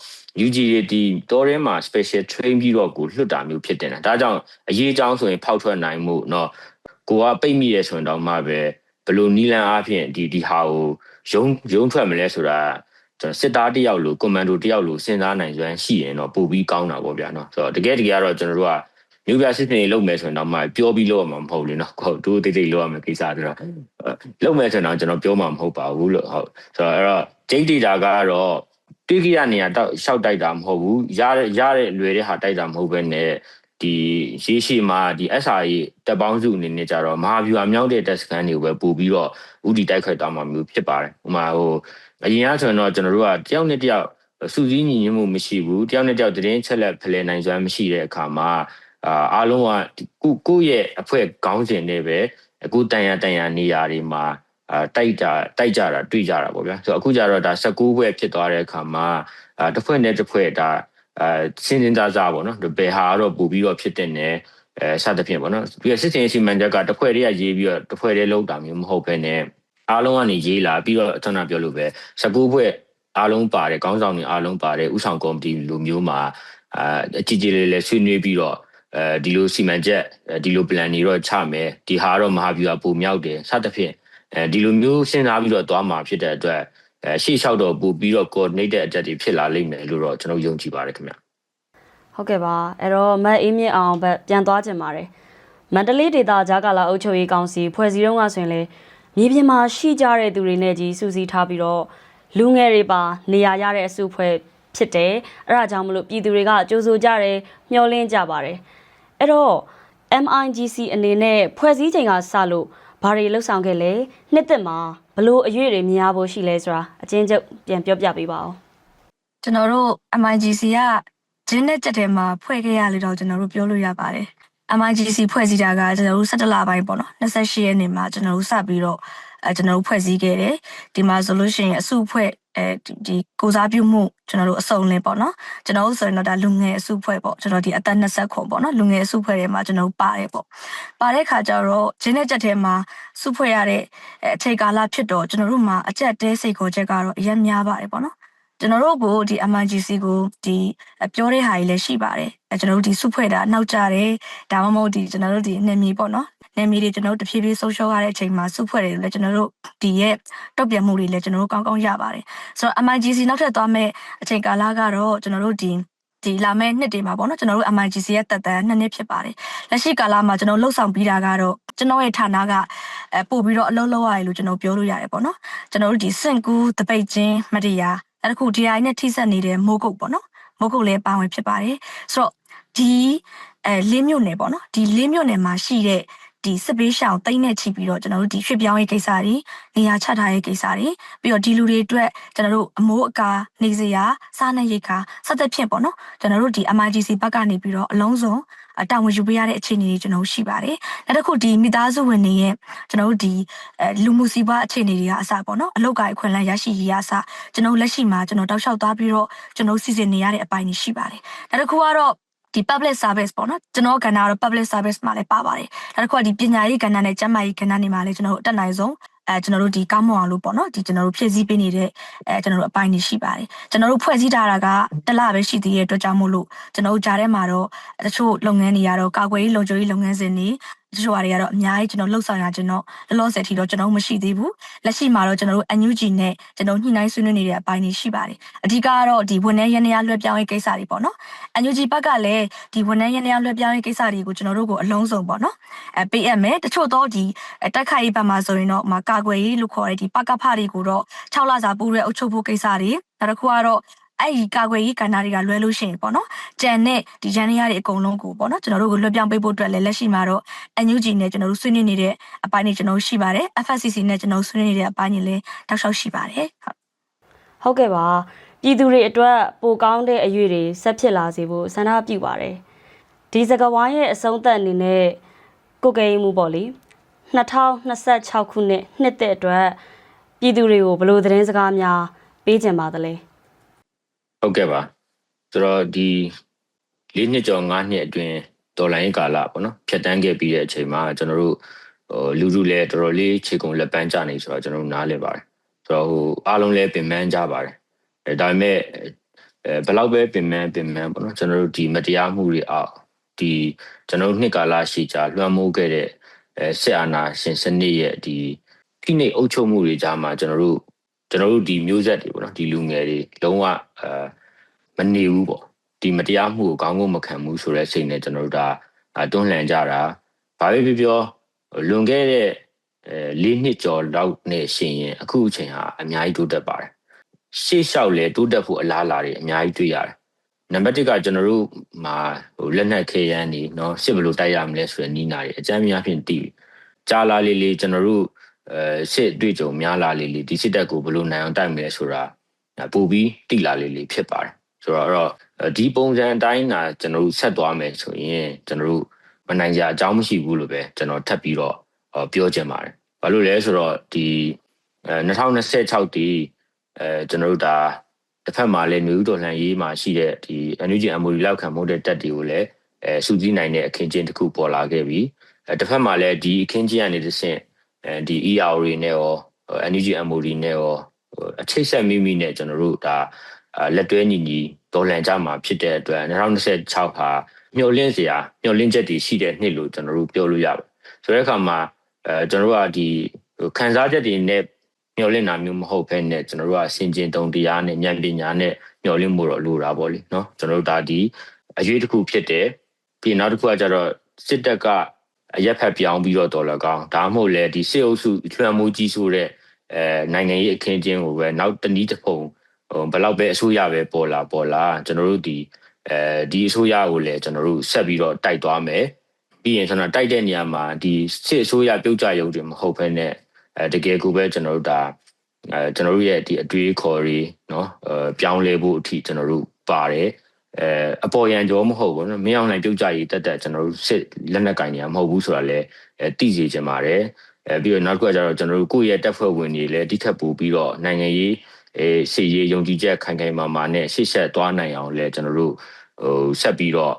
UG ဒီတော်ထဲမှာ special train ပြီးတော့ကိုလွတ်တာမျိုးဖြစ်တယ်ဒါကြောင့်အရေးအကြောင်းဆိုရင်ဖောက်ထွက်နိုင်မှုเนาะကိုကပိတ်မိရဆိုရင်တော့မှပဲဘယ်လိုနီလန်အားဖြင့်ဒီဟာကိုရုံထွက်မလဲဆိုတာကျွန်တော်စစ်သားတယောက်လိုကွန်မန်ဒိုတယောက်လိုစဉ်းစားနိုင်စွမ်းရှိရင်တော့ပို့ပြီးကောင်းတာပေါ့ဗျာเนาะဆိုတော့တကယ်ကတော့ကျွန်တော်တို့ကမြို့ပြစစ်စင်ရေးလုပ်မယ်ဆိုရင်တော့မှပြောပြီးလုပ်ရမှာမဟုတ်လေเนาะတို့တိတ်လုပ်ရမယ်ကိစ္စဆိုတော့လုပ်မယ်ဆိုတော့ကျွန်တော်ပြောမှာမဟုတ်ပါဘူးလို့ဟုတ်ဆိုတော့အဲ့တော့ကျိတ်ဒေတာကတော့ တွေးကြရနေရတော့ရှောက်တိုက်တာမဟုတ်ဘူးရတဲ့လွယ်တဲ့ဟာတိုက်တာမဟုတ်ပဲနဲ့ဒီရေရှည်မှာဒီ SRA တပ်ပေါင်းစုအနေနဲ့ကြတော့မဟာဗျူဟာမြောက်တဲ့တပ်စခန်းတွေကိုပဲပို့ပြီးတော့ဥတီတိုက်ခိုက်သွားမှာမျိုးဖြစ်ပါတယ်ဥမာအရင်ကဆိုရင်တော့ကျွန်တော်တို့ကတယောက်နဲ့တယောက်စုစည်းညီညွတ်မှုမရှိဘူးတယောက်နဲ့တယောက်သတင်းချက်လက်ဖလှယ်နိုင်စွမ်းမရှိတဲ့အခါမှာအားလုံးကကိုယ့်ရဲ့အဖွဲ့ခေါင်းစဉ်နဲ့ပဲအခုတန်ရနေရာတွေမှာတိုက်ကြတာတွေ့ကြတာပေါ့ဗျာဆိုတော့အခုကျတော့ဒါ16ဘွဲ့ဖြစ်သွားတဲ့အခါမှာတစ်ဖွဲ့နဲ့တစ်ဖွဲ့ဒါစဉ်းစားပေါ့နော်ဘယ်ဟာတော့ပို့ပြီးတော့ဖြစ်တဲ့နဲ့စသဖြင့်ပေါ့နော်ပြီးတော့စစ်စင်စီမံချက်ကတစ်ဖွဲ့တည်းကရေးပြီးတော့တစ်ဖွဲ့တည်းလုံးတာမျိုးမဟုတ်ဘဲနဲ့အားလုံးကနေရေးလာပြီးတော့ကျွန်တော်ပြောလို့ပဲ16ဘွဲ့အားလုံးပါတယ်ခေါင်းဆောင်တွေအားလုံးပါတယ်ဥဆောင်ကော်မတီလိုမျိုးမှာအကြီးကြီးလေးဆွေးနွေးပြီးတော့ဒီလိုစီမံချက်ဒီလို plan တွေတော့ချမယ်ဒီဟာတော့မဟာဗျူဟာပုံမြောက်တယ်စသဖြင့်ဒီလိုမျိုးစဉ်းစားပြီးတော့သွားမှာဖြစ်တဲ့အတွက်ရှေ့လျှောက်တော့ပို့ပြီးတော့ coordinate တဲ့အချက်တွေဖြစ်လာလိမ့်မယ်လို့တော့ကျွန်တော်ယုံကြည်ပါတယ်ခင်ဗျဟုတ်ကဲ့ပါအဲ့တော့မတ်အေးမြင့်အောင်ဘက်ပြန်သွားကြပါတယ်မန္တလေးဒေသကြားကာလအုပ်ချုပ်ရေးကောင်စီဖွဲ့စည်းတုန်းကဆိုရင်လေမြေပြင်မှာရှိကြတဲ့သူတွေနဲ့ကြီးစုစည်းထားပြီးတော့လူငယ်တွေပါနေရာရတဲ့အစုဖွဲ့ဖြစ်တယ်အဲ့ဒါကြောင့်မလို့ပြည်သူတွေကကြိုးစိုးကြတယ်မျှော်လင့်ကြပါတယ်အဲ့တော့ MIGC အနေနဲ့ဖွဲ့စည်းချိန်ကစလို့ဘာတွေလှုပ်ဆောင်ခဲ့လဲနှစ်သက်မှာဘလို့အရွေတွေမြင်ရဖို့ရှိလဲဆိုတာအချင်းချုပ်ပြန်ပြောပြပေးပါဦးကျွန်တော်တို့ MIGC ကဂျင်းနဲ့ကြက်ထဲမှာဖွဲ့ခဲ့ရလို့တော့ကျွန်တော်တို့ပြောလို့ရပါတယ် MIGC ဖွဲ့စည်းတာကကျွန်တော်တို့17လပိုင်းပေါ့နော်28ရက်နေ့မှာကျွန်တော်တို့စပြီးတော့ကျွန်တော်တို့ဖွဲ့စည်းခဲ့တယ်ဒီမှာဆိုလို့ရှိရင်အစုဖွဲ့ဒီကိုစားပြုမှုကျွန်တော်တို့အစုံလင်းပေါ့နော်ကျွန်တော်တို့ဆိုရင်တော့ဒါလူငယ်အစုဖွဲ့ပေါ့ကျွန်တော်ဒီအသက်20ခွန်ပေါ့နော်လူငယ်အစုဖွဲ့ထဲမှာကျွန်တော်တို့ပါတယ်ပေါ့ပါတဲ့ခါကျတော့ဂျင်းနဲ့ကြက်ထဲမှာစုဖွဲ့ရတဲ့အချိန်ကာလဖြစ်တော့ကျွန်တော်တို့မှာအကြက်တဲစိတ်ခေါ်ချက်ကတော့အရင်များပါတယ်ပေါ့နော်ကျွန်တော်တို့ကိုဒီ MIGC ကိုဒီပြောတဲ့ဟာကြီးလည်းရှိပါတယ်ကျွန်တော်တို့ဒီစုဖွဲ့တာနောက်ကြတယ်ဒါမှမဟုတ်ဒီကျွန်တော်တို့ဒီနေမီပေါ့နော်နေမီတွေကျွန်တော်တို့တဖြည်းဖြည်းဆုံးရှုံးရတဲ့အချိန်မှာစုဖွဲ့တယ်လည်းကျွန်တော်တို့ဒီရဲ့တုတ်ပြတ်မှုတွေလည်းကျွန်တော်တို့ကောင်းကောင်းရပါတယ်ဆိုတော့ MIGC နောက်ထပ်သွားမဲ့အချိန်ကာလကတော့ကျွန်တော်တို့ဒီလာမဲ့နှစ်တွေမှာပေါ့နော်ကျွန်တော်တို့ MIGC ရဲ့တက်တန်း2နှစ်ဖြစ်ပါတယ်လက်ရှိကာလမှာကျွန်တော်လှုပ်ဆောင်ပြီးတာကတော့ကျွန်တော်ရဲ့ဌာနကပို့ပြီးတော့အလုပ်လုပ်ရတယ်လို့ကျွန်တော်ပြောလို့ရတယ်ပေါ့နော်ကျွန်တော်တို့ဒီစင်ကူတပိတ်ချင်းမတရားအဲ့ဒါခု DI နဲ့ထိစပ်နေတဲ့မိုးကုတ်ပေါ့နော်မိုးကုတ်လည်းပါဝင်ဖြစ်ပါတယ်ဆိုတော့ဒီ၄မြို့နယ်ပေါ့နော်ဒီ၄မြို့နယ်မှာရှိတဲ့ဒီစစ်ပေးရှောင်တိတ်နဲ့ချီပြီးတော့ကျွန်တော်တို့ဒီရွှေ့ပြောင်းရေးကိစ္စတွေနေရာချထားရေးကိစ္စတွေပြီးတော့ဒီလူတွေအတွက်ကျွန်တော်တို့အမိုးအကာနေစရာစားနပ်ရိက္ခာစသဖြင့်ပေါ့နော်ကျွန်တော်တို့ဒီ MIGC ဘက်ကနေပြီးတော့အလုံးစုံတာဝန်ယူပေးရတဲ့အခြေအနေတွေကျွန်တော်ရှိပါတယ်။နောက်တစ်ခုဒီမိသားစုဝင်တွေရဲ့ကျွန်တော်တို့ဒီလူမှုစီးပွားအခြေအနေတွေကအစပေါ့နော်အလုပ်ကိုင်အခွင့်အလမ်းရရှိရေးအစကျွန်တော်လက်ရှိမှာကျွန်တော်တောက်လျှောက်သွားပြီးတော့ကျွန်တော်စီစဉ်နေရတဲ့အပိုင်းတွေရှိပါတယ်။နောက်တစ်ခုကတော့ဒီ public service ပေါ့နော်ကျွန်တော်ကဏ္ဍကတော့ public service မှာလည်းပါပါတယ်။နောက်တစ်ခုကဒီပညာရေးကဏ္ဍနဲ့ကျန်းမာရေးကဏ္ဍတွေမှာလည်းကျွန်တော်တို့အတက်နိုင်ဆုံးကျွန်တော်တို့ဒီကောင်းမွန်အောင်လို့ပေါ့နော်ဒီကျွန်တော်တို့ဖြည့်ဆည်းပေးနေတဲ့ကျွန်တော်တို့အပိုင်းတွေရှိပါတယ်ကျွန်တော်တို့ဖွဲ့စည်းထားတာကတစ်လပဲရှိသေးတဲ့အတွက်ကြောင့်မို့လို့ကျွန်တော်တို့ဂျားထဲမှာတော့တချို့လုပ်ငန်းတွေကတော့ကာကွယ်ရေးလုံခြုံရေးလုပ်ငန်းစဉ်တွေတချို့ဟာတွေကတော့အများကြီးကျွန်တော်လှုပ်ဆောင်ရကျွန်တော်လောလောဆယ်ထိတော့ကျွန်တော်မရှိသေးဘူးလက်ရှိမှာတော့ကျွန်တော်တို့ NUG နဲ့ကျွန်တော်ညှိနှိုင်းဆွေးနွေးနေတဲ့အပိုင်းတွေရှိပါတယ်အဓိကကတော့ဒီဝန်ထမ်းရန်ရလွှဲပြောင်းရေးကိစ္စတွေပေါ့နော် NUG ဘက်ကလည်းဒီဝန်ထမ်းရန်ရလွှဲပြောင်းရေးကိစ္စတွေကိုကျွန်တော်တို့ကိုအလုံးစုံပေါ့နော်ပေးအပ်မယ်တချို့တော့ဒီတက်ခိုက်ရေးဘက်မှာဆိုရင်တော့ကာကွယ်ရေးလို့ခေါ်တဲ့ဒီပကဖတွေကိုတော့6လစာပူတဲ့အုပ်ချုပ်ဖို့ကိစ္စတွေနောက်တစ်ခုကတော့အဲ့ဒီကာကွယ်ရေးကဏ္ဍတွေကလွဲလို့ရှိရင်ပေါ့နော်ကြံတဲ့ဒီရန်ရတွေအကုန်လုံးကိုပေါ့နော်ကျွန်တော်တို့ကိုလွှဲပြောင်းပေးဖို့အတွက်လည်းလက်ရှိမှာတော့ NUG နဲ့ကျွန်တော်တို့ဆွေးနွေးနေတဲ့အပိုင်းတွေကျွန်တော်ရှိပါတယ် FSCC နဲ့ကျွန်တော်ဆွေးနွေးနေတဲ့အပိုင်းတွေလည်းတောက်လျှောက်ရှိပါတယ်ဟုတ်ကဲ့ပါပြည်သူတွေအတွက်ပိုကောင်းတဲ့အရွေတွေဆက်ဖြစ်လာစေဖို့ဆန္ဒပြုပါတယ်ဒီစကားဝိုင်းရဲ့အဆုံးသတ်အနေနဲ့ကိုကိန်းမှုပေါ့လေ2026ခုနှစ်သက်အတွက်ပြည်သူတွေကိုဘယ်လိုသတင်းစကားများပေးကြပါသလဲဟုတ်ကဲ့ပါဆိုတော့ဒီ၄နှစ်ကျော်၅နှစ်အတွင်းဒေါ်လာရင်းကာလပေါ့နော်ဖြတ်တန်းခဲ့ပြီးတဲ့အချိန်မှာကျွန်တော်တို့လူထုလည်းတော်တော်လေးခြေကုန်လက်ပန်းကျနေဆိုတော့ကျွန်တော်တို့နားလည်ပါတယ်ဆိုတော့အားလုံးလည်းပင်ပန်းကြပါတယ်ဒါပေမဲ့ဘယ်လောက်ပဲပင်ပန်းပေါ့နော်ကျွန်တော်တို့ဒီမတရားမှုတွေအောက်ဒီကျွန်တော်တို့နှစ်ကာလရှည်ကြာလွှမ်းမိုးခဲ့တဲ့စစ်အာဏာရှင်စနစ်ရဲ့ဒီဖိနှိပ်အုပ်ချုပ်မှုတွေကြားမှာကျွန်တော်တို့ဒီမျိုးဆက်တွေပေါ့နော်ဒီလူငယ်တွေလုံးဝမနေဘူးပေါ့ဒီမတရားမှုကိုကောင်းကောင်းမခံဘူးဆိုတဲ့စိတ်နဲ့ကျွန်တော်တို့ဒါတွန်းလှန်ကြတာဘာပဲပြောလွန်ခဲ့တဲ့၄နှစ်ကျော်လောက်နဲ့ရှင်ရင်အခုအချိန်ဟာအများကြီးတိုးတက်ပါတယ် ရှေ့လျှောက်လေတိုးတက်ဖို့အလားအလာတွေအများကြီးတွေ့ရတယ်နံပါတ်1ကကျွန်တော်တို့မှာလက်နက်ခဲယမ်းနေเนาะစစ်ဘယ်လိုတိုက်ရမလဲဆိုတဲ့နီးနာတွေအကြမ်းများဖြင့်တည်ကြာလာလေးကျွန်တော်တို့စစ်တွေ့ကြုံများလာလေးဒီစစ်တပ်ကိုဘယ်လိုနိုင်အောင်တိုက်မလဲဆိုတာပို့ပြီးတည်လာလေးဖြစ်ပါတယ်ဆိုတော့ဒီပုံစံအတိုင်းသာကျွန်တော်တို့ဆက်သွားမယ်ဆိုရင်ကျွန်တော်တို့မနိုင်ကြအကြောင်းမရှိဘူးလို့ပဲကျွန်တော်ထပ်ပြီးတော့ပြောချင်ပါတယ်ဘာလို့လဲဆိုတော့ဒီ2026ဒီကျွန်တော်တို့ဒါတစ်ဖက်မှာလည်းမျိုးတော်လှန်ရေးမှာရှိတဲ့ဒီ NUG MOD လောက်ခံမှုတဲ့တက်တွေကိုလည်းစုစည်းနိုင်တဲ့အခင်းကျင်းတစ်ခုပေါ်လာခဲ့ပြီးတစ်ဖက်မှာလည်းဒီအခင်းကျင်းကနေတစ်ဆင့်ဒီ ER တွေနဲ့ရော NUG MOD နဲ့ရောအချိတ်ဆက်မိနဲ့ကျွန်တော်တို့ဒါလက်တွဲညီတော်လှန်ကြမှာဖြစ်တဲ့အတွက်2026ဟာမျှော်လင့်ချက်တွေရှိတဲ့နှစ်လို့ကျွန်တော်တို့ပြောလို့ရပါတယ်ဆိုတဲ့အခါမှာကျွန်တော်တို့ကဒီခန်းစားချက်တွေနဲ့မျှော်လင့်တာမျိုးမဟုတ်ဘဲနဲ့ကျွန်တော်တို့ကစင်ကျင်တုံတရားနဲ့ဉာဏ်ပညာနဲ့မျှော်လင့်မှုတော့လိုတာပေါ့လေနော်ကျွန်တော်တို့ဒါဒီအရေးတစ်ခုဖြစ်တယ်ပြီးနောက်တစ်ခုကကျတော့စစ်တပ်ကအရက်ဖက်ပြောင်းပြီးတော့တော်လကောင်းဒါမှမဟုတ်လေဒီစစ်အုပ်စုထွန်းမှုကြီးဆိုတဲ့နိုင်ငံရေးအခင်းကျင်းကိုပဲနောက်တနည်းတစ်ဖုံဘယ်လောက်ပဲအစိုးရပဲပေါ်လာကျွန်တော်တို့ဒီအစိုးရကိုလည်းကျွန်တော်တို့ဆက်ပြီးတော့တိုက်သွားမယ်ပြီးရင်ကျွန်တော်တိုက်တဲ့နေရာမှာဒီစစ်အစိုးရပြုတ်ကြရုံတွေမဟုတ်ဘဲနဲ့တကယ်ကိုပဲကျွန်တော်တို့ဒါကျွန်တော်တို့ရဲ့ဒီအတွေးခေါ်တွေเนาะပြောင်းလဲဖို့အထိကျွန်တော်တို့ပါတယ်အပေါ်ရန်ကြောမဟုတ်ဘူးเนาะမင်းအောင်နိုင်ပြုတ်ကြရေးတက်ကျွန်တော်တို့စစ်လက်နက်ကင်နေမှာမဟုတ်ဘူးဆိုတာလည်းသိစေချင်ပါတယ်ပြီးတော့နောက်တစ်ခုကကျတော့ကျွန်တော်တို့ကိုယ့်ရဲ့တပ်ဖွဲ့ဝင်တွေလည်းတိခတ်ပူပြီးတော့နိုင်ငံရေးစီရေးယုံကြည်ချက်ခိုင်ခိုင်မာမာနဲ့ရှေ့ဆက်သွားနိုင်အောင်လည်းကျွန်တော်တို့ဆက်ပြီးတော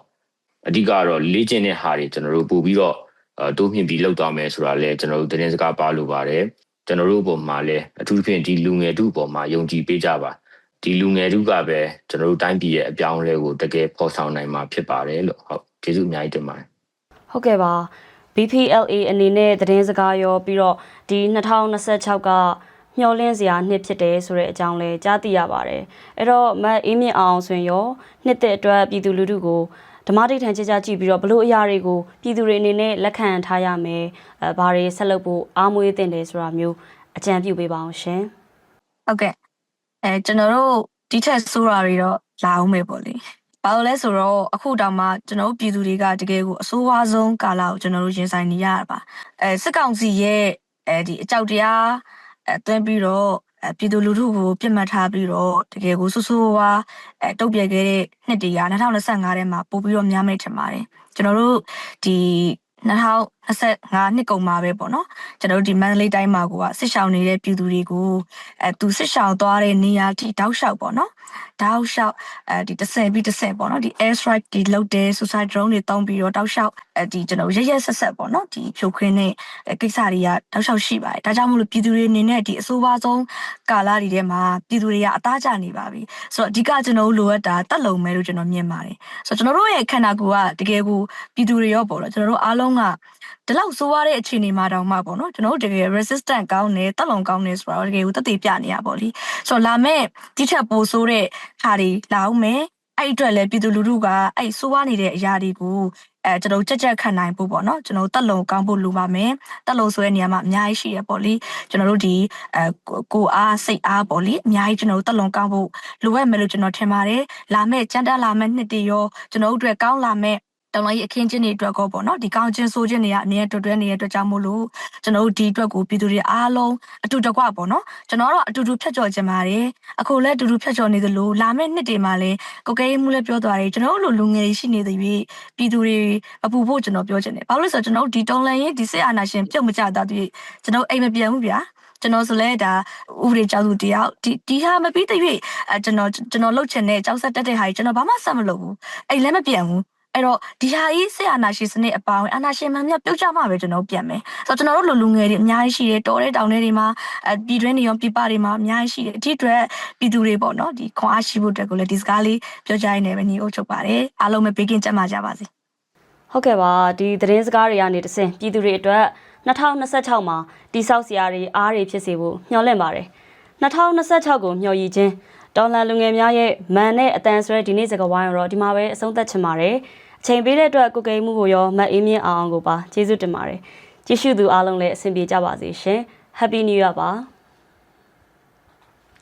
့အဓိကတော့လေ့ကျင့်တဲ့ဟာတွေကျွန်တော်တို့ပို့ပြီးတော့တိုးမြှင့်ပြီးလုပ်သွားမယ်ဆိုတာလည်းကျွန်တော်တို့သတင်းစကားပါလို့ပါတယ်ကျွန်တော်တို့ပုံမှာလည်းအထူးသဖြင့်ဒီလူငယ်တို့ပုံမှာယုံကြည်ပေးကြပါဒီလူငယ်တို့ကပဲကျွန်တော်တို့တိုင်းပြည်ရဲ့အပြောင်းအလဲကိုတကယ်ဖော်ဆောင်နိုင်မှာဖြစ်ပါတယ်လို့ဟုတ်ကျေးဇူးအများကြီးတင်ပါတယ်ဟုတ်ကဲ့ပါ BPLA အနေနဲ့သတင်းစကားရောပြီးတော့ဒီ2026ကမျှော်လင့်စရာနှစ်ဖြစ်တယ်ဆိုတဲ့အကြောင်းလဲကြားသိရပါတယ်အဲ့တော့မတ်အေးမြင့်အောင်ဆိုရင်ရောနှစ်သက်အတွက်ပြည်သူလူထုကိုဓမ္မတိဋ္ဌာန်ကြကြကြည့်ပြီးတော့ဘလို့အရာတွေကိုပြည်သူတွေအနေနဲ့လက်ခံထားရမယ်ဘာတွေဆက်လုပ်ဖို့အားမွေးသင့်တယ်ဆိုတာမျိုးအကြံပြုပေးပါအောင်ရှင်ဟုတ်ကဲ့ကျွန်တော်တို့ဒီထက်ဆိုးတာတွေတော့လာအောင်မယ်ပေါ့လေဘာလို့လဲဆိုတော့အခုတောင်မှကျွန်တော်တို့ပြည်သူတွေကတကယ်ကိုအဆိုးဝါးဆုံးကာလကိုကျွန်တော်တို့ရင်ဆိုင်နေရတာပါစစ်ကောင်စီရဲ့ဒီအကြောက်တရားတွင်းပြီးတော့ပြည်သူလူထုကိုပြစ်မှတ်ထားပြီးတော့တကယ်ကိုဆိုးဆိုးဝါးတုတ်ပြဲခဲ့တဲ့နှစ်တည်းက2025ထဲမှာပို့ပြီးတော့များမိတ်ထင်ပါတယ်ကျွန်တော်တို့ဒီ2025နှစ်ကုန်မှာပဲပေါ့နော်ကျွန်တော်တို့ဒီမန္တလေးတိုင်းမှာကိုကစစ်ရှောင်နေတဲ့ပြည်သူတွေကိုသူစစ်ရှောင်သွားတဲ့နေရာထိတောက်လျှောက်ပေါ့နော်တောက်လျှောက်ဒီ10ပြီး10ပေါ့နော်ဒီ air strike ဒီလုပ်တဲ့ suicide drone တွေတောင်းပြီးတော့တောက်လျှောက်ဒီကျွန်တော်ရက်ဆက်ပေါ့နော်ဒီဖြိုခွင်းတဲ့ကိစ္စတွေကတောက်လျှောက်ရှိပါတယ်ဒါကြောင့်မလို့ပြည်သူတွေအနေနဲ့ဒီအဆိုးပါဆုံးကာလတွေထဲမှာပြည်သူတွေကအသားကျနေပါပြီဆိုတော့အဓိကကျွန်တော်တို့လိုအပ်တာတက်လုံမဲလို့ကျွန်တော်မြင်ပါတယ်ဆိုတော့ကျွန်တော်တို့ရဲ့ခန္ဓာကိုယ်ကတကယ်ကိုပြည်သူတွေရောပေါ့နော်ကျွန်တော်တို့အားလုံးကဒီလောက်ဆိုးရတဲ့အခြေအနေမှာတောင်မှပေါ့နော်ကျွန်တော်တို့တကယ် resistant ကောင်းတယ်တက်လုံကောင်းတယ်ဆိုတော့တကယ်ကိုတက်တည်ပြနေရပါလိဆိုတော့လာမဲ့ဒီထက်ပိုဆိုးတဲ့ဟာတွေလာအောင်မယ်အဲ့အတွက်လည်းပြည်သူလူထုကအဲ့ဆိုးရနေတဲ့အရာတွေကိုကျွန်တော်ကြက်ခံနိုင်ဖို့ပေါ့နော်ကျွန်တော်တက်လုံကောင်းဖို့လိုပါမယ်တက်လုံဆိုတဲ့နေရာမှာအများကြီးရှိရပေါ့လေကျွန်တော်တို့ဒီကိုအားစိတ်အားပေါ့လေအများကြီးကျွန်တော်တက်လုံကောင်းဖို့လိုရမယ်လို့ကျွန်တော်ထင်ပါတယ်လာမဲ့ကြမ်းတက်လာမဲ့နှစ်တည်းရောကျွန်တော်တို့အတွက်ကောင်းလာမဲ့တောင်လိုက်အခင်းချင်းတွေအတွက်ကောပေါ့နော်ဒီကောင်းချင်းဆိုးချင်းတွေကနေတွဲနေတဲ့အတွက်ကြောင့်မို့လို့ကျွန်တော်တို့ဒီအတွက်ကိုပြည်သူတွေအားလုံးအတူတကွပေါ့နော်ကျွန်တော်တို့အတူတူဖြတ်ကျော်ကြပါတယ်အခုလည်းအတူတူဖြတ်ကျော်နေသလိုလာမယ့်နှစ်တွေမှာလည်းကိုကဲမှုလည်းပြောသွားတယ်ကျွန်တော်တို့လူငယ်ရှိနေသေးပြီပြည်သူတွေအပူဖို့ကျွန်တော်ပြောချင်တယ်ဘာလို့လဲဆိုတော့ကျွန်တော်တို့ဒီတောင်လန်ရေးဒီစစ်အာဏာရှင်ပြုတ်မကြတာတည်းကျွန်တော်အိမ်မပြန်ဘူးဗျာကျွန်တော်ဆိုလဲဒါဥပဒေကြောက်သူတယောက်ဒီဟာမပြီးတဲ့၍ကျွန်တော်လှုပ်ချင်တဲ့ကြောက်ဆက်တက်တဲ့ဟာကြီးကျွန်တော်ဘာမှဆက်မလုပ်ဘူးအိမ်လည်းမပြန်ဘူးအဲ့တော့ဒီဟာကြီးဆေးအာနာရှင်စနစ်အပေါင်းအာနာရှင်မှန်မြတ်ပြုတ်ကြမှာပဲကျွန်တော်ပြန်မယ်ဆိုတော့ကျွန်တော်တို့လူငယ်တွေအများကြီးရှိတယ်တော်တဲ့တောင်တွေမှာပြည်တွင်းတွေရောပြည်ပတွေမှာအများကြီးရှိတယ်ဒီအတွက်ပြည်သူတွေပေါ့နော်ဒီခွန်အားရှိဖို့အတွက်ကိုလည်းဒီစကားလေးပြောကြရင်းနဲ့ပဲညီအုပ်ချုပ်ပါတယ်အားလုံးပဲဘေးကင်းကြမှာကြပါစေဟုတ်ကဲ့ပါဒီသတင်းစကားတွေကနေတဆင့်ပြည်သူတွေအတွက်2026မှာတိဆောက်စရာတွေအားတွေဖြစ်စေဖို့မျှော်လင့်ပါတယ်2026ကိုမျှော်ရည်ခြင်းဒေါ်လာလူငယ်များရဲ့မန်နဲ့အတန်ဆိုတဲ့ဒီနေ့စကားဝိုင်းတော့ဒီမှာပဲအဆုံးသတ်ချင်ပါတယ်အချိန်ပေးတဲ့အတွက်ကိုကိန်းမှုကိုရောမတ်အေးမြင့်အောင်ကိုပါကျေးဇူးတင်ပါတယ်ကြည့်ရှုသူအားလုံးလည်းအဆင်ပြေကြပါစေရှင် Happy New Year ပါ